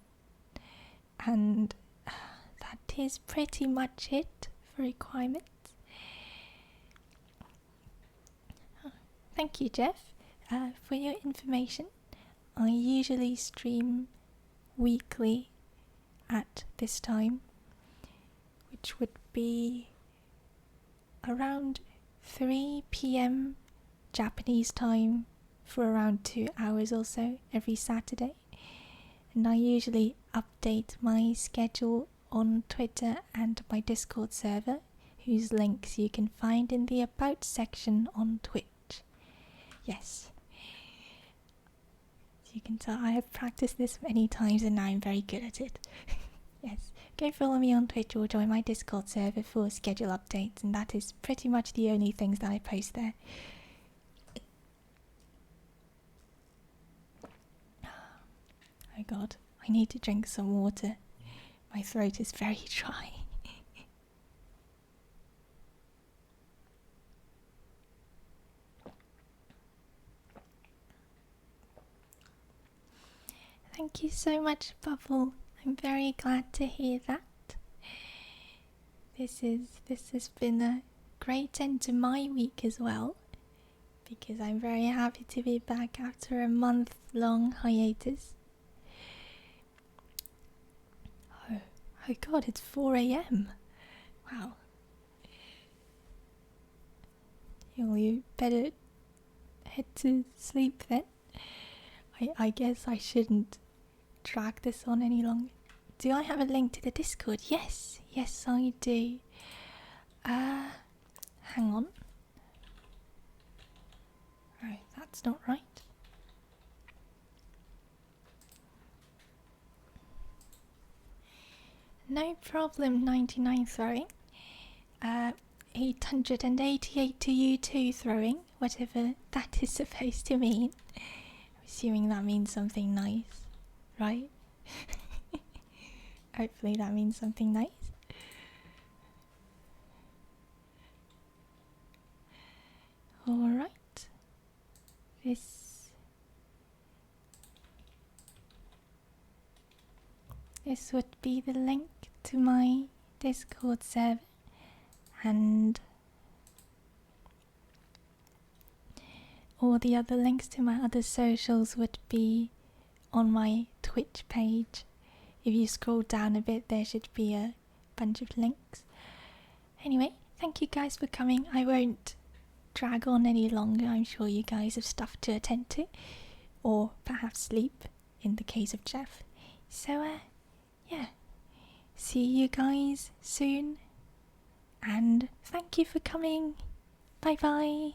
S1: and that is pretty much it for requirements. Thank you, Jeff, for your information. I usually stream weekly at this time, which would be around 3 p.m. Japanese time for around 2 hours or so every Saturday. And I usually update my schedule on Twitter and my Discord server, whose links you can find in the About section on Twitch. Yes. As you can tell, I have practiced this many times and now I'm very good at it. Yes, go follow me on Twitch or join my Discord server for schedule updates, and that is pretty much the only things that I post there. Oh god, I need to drink some water. My throat is very dry. Thank you so much, Bubble. I'm very glad to hear that. This has been a great end to my week as well, because I'm very happy to be back after a month-long hiatus. Oh god, it's 4 AM. Wow. You better head to sleep then. I guess I shouldn't drag this on any longer. Do I have a link to the Discord? Yes, I do. Hang on. Oh, that's not right. No problem, 99 throwing. 888 to you too throwing, whatever that is supposed to mean. I'm assuming that means something nice, right? Hopefully that means something nice. Alright. This would be the link to my Discord server, and all the other links to my other socials would be on my Twitch page. If you scroll down a bit, there should be a bunch of links. Anyway, thank you guys for coming. I won't drag on any longer. I'm sure you guys have stuff to attend to, or perhaps sleep in the case of Jeff. So yeah, see you guys soon, and thank you for coming. Bye bye.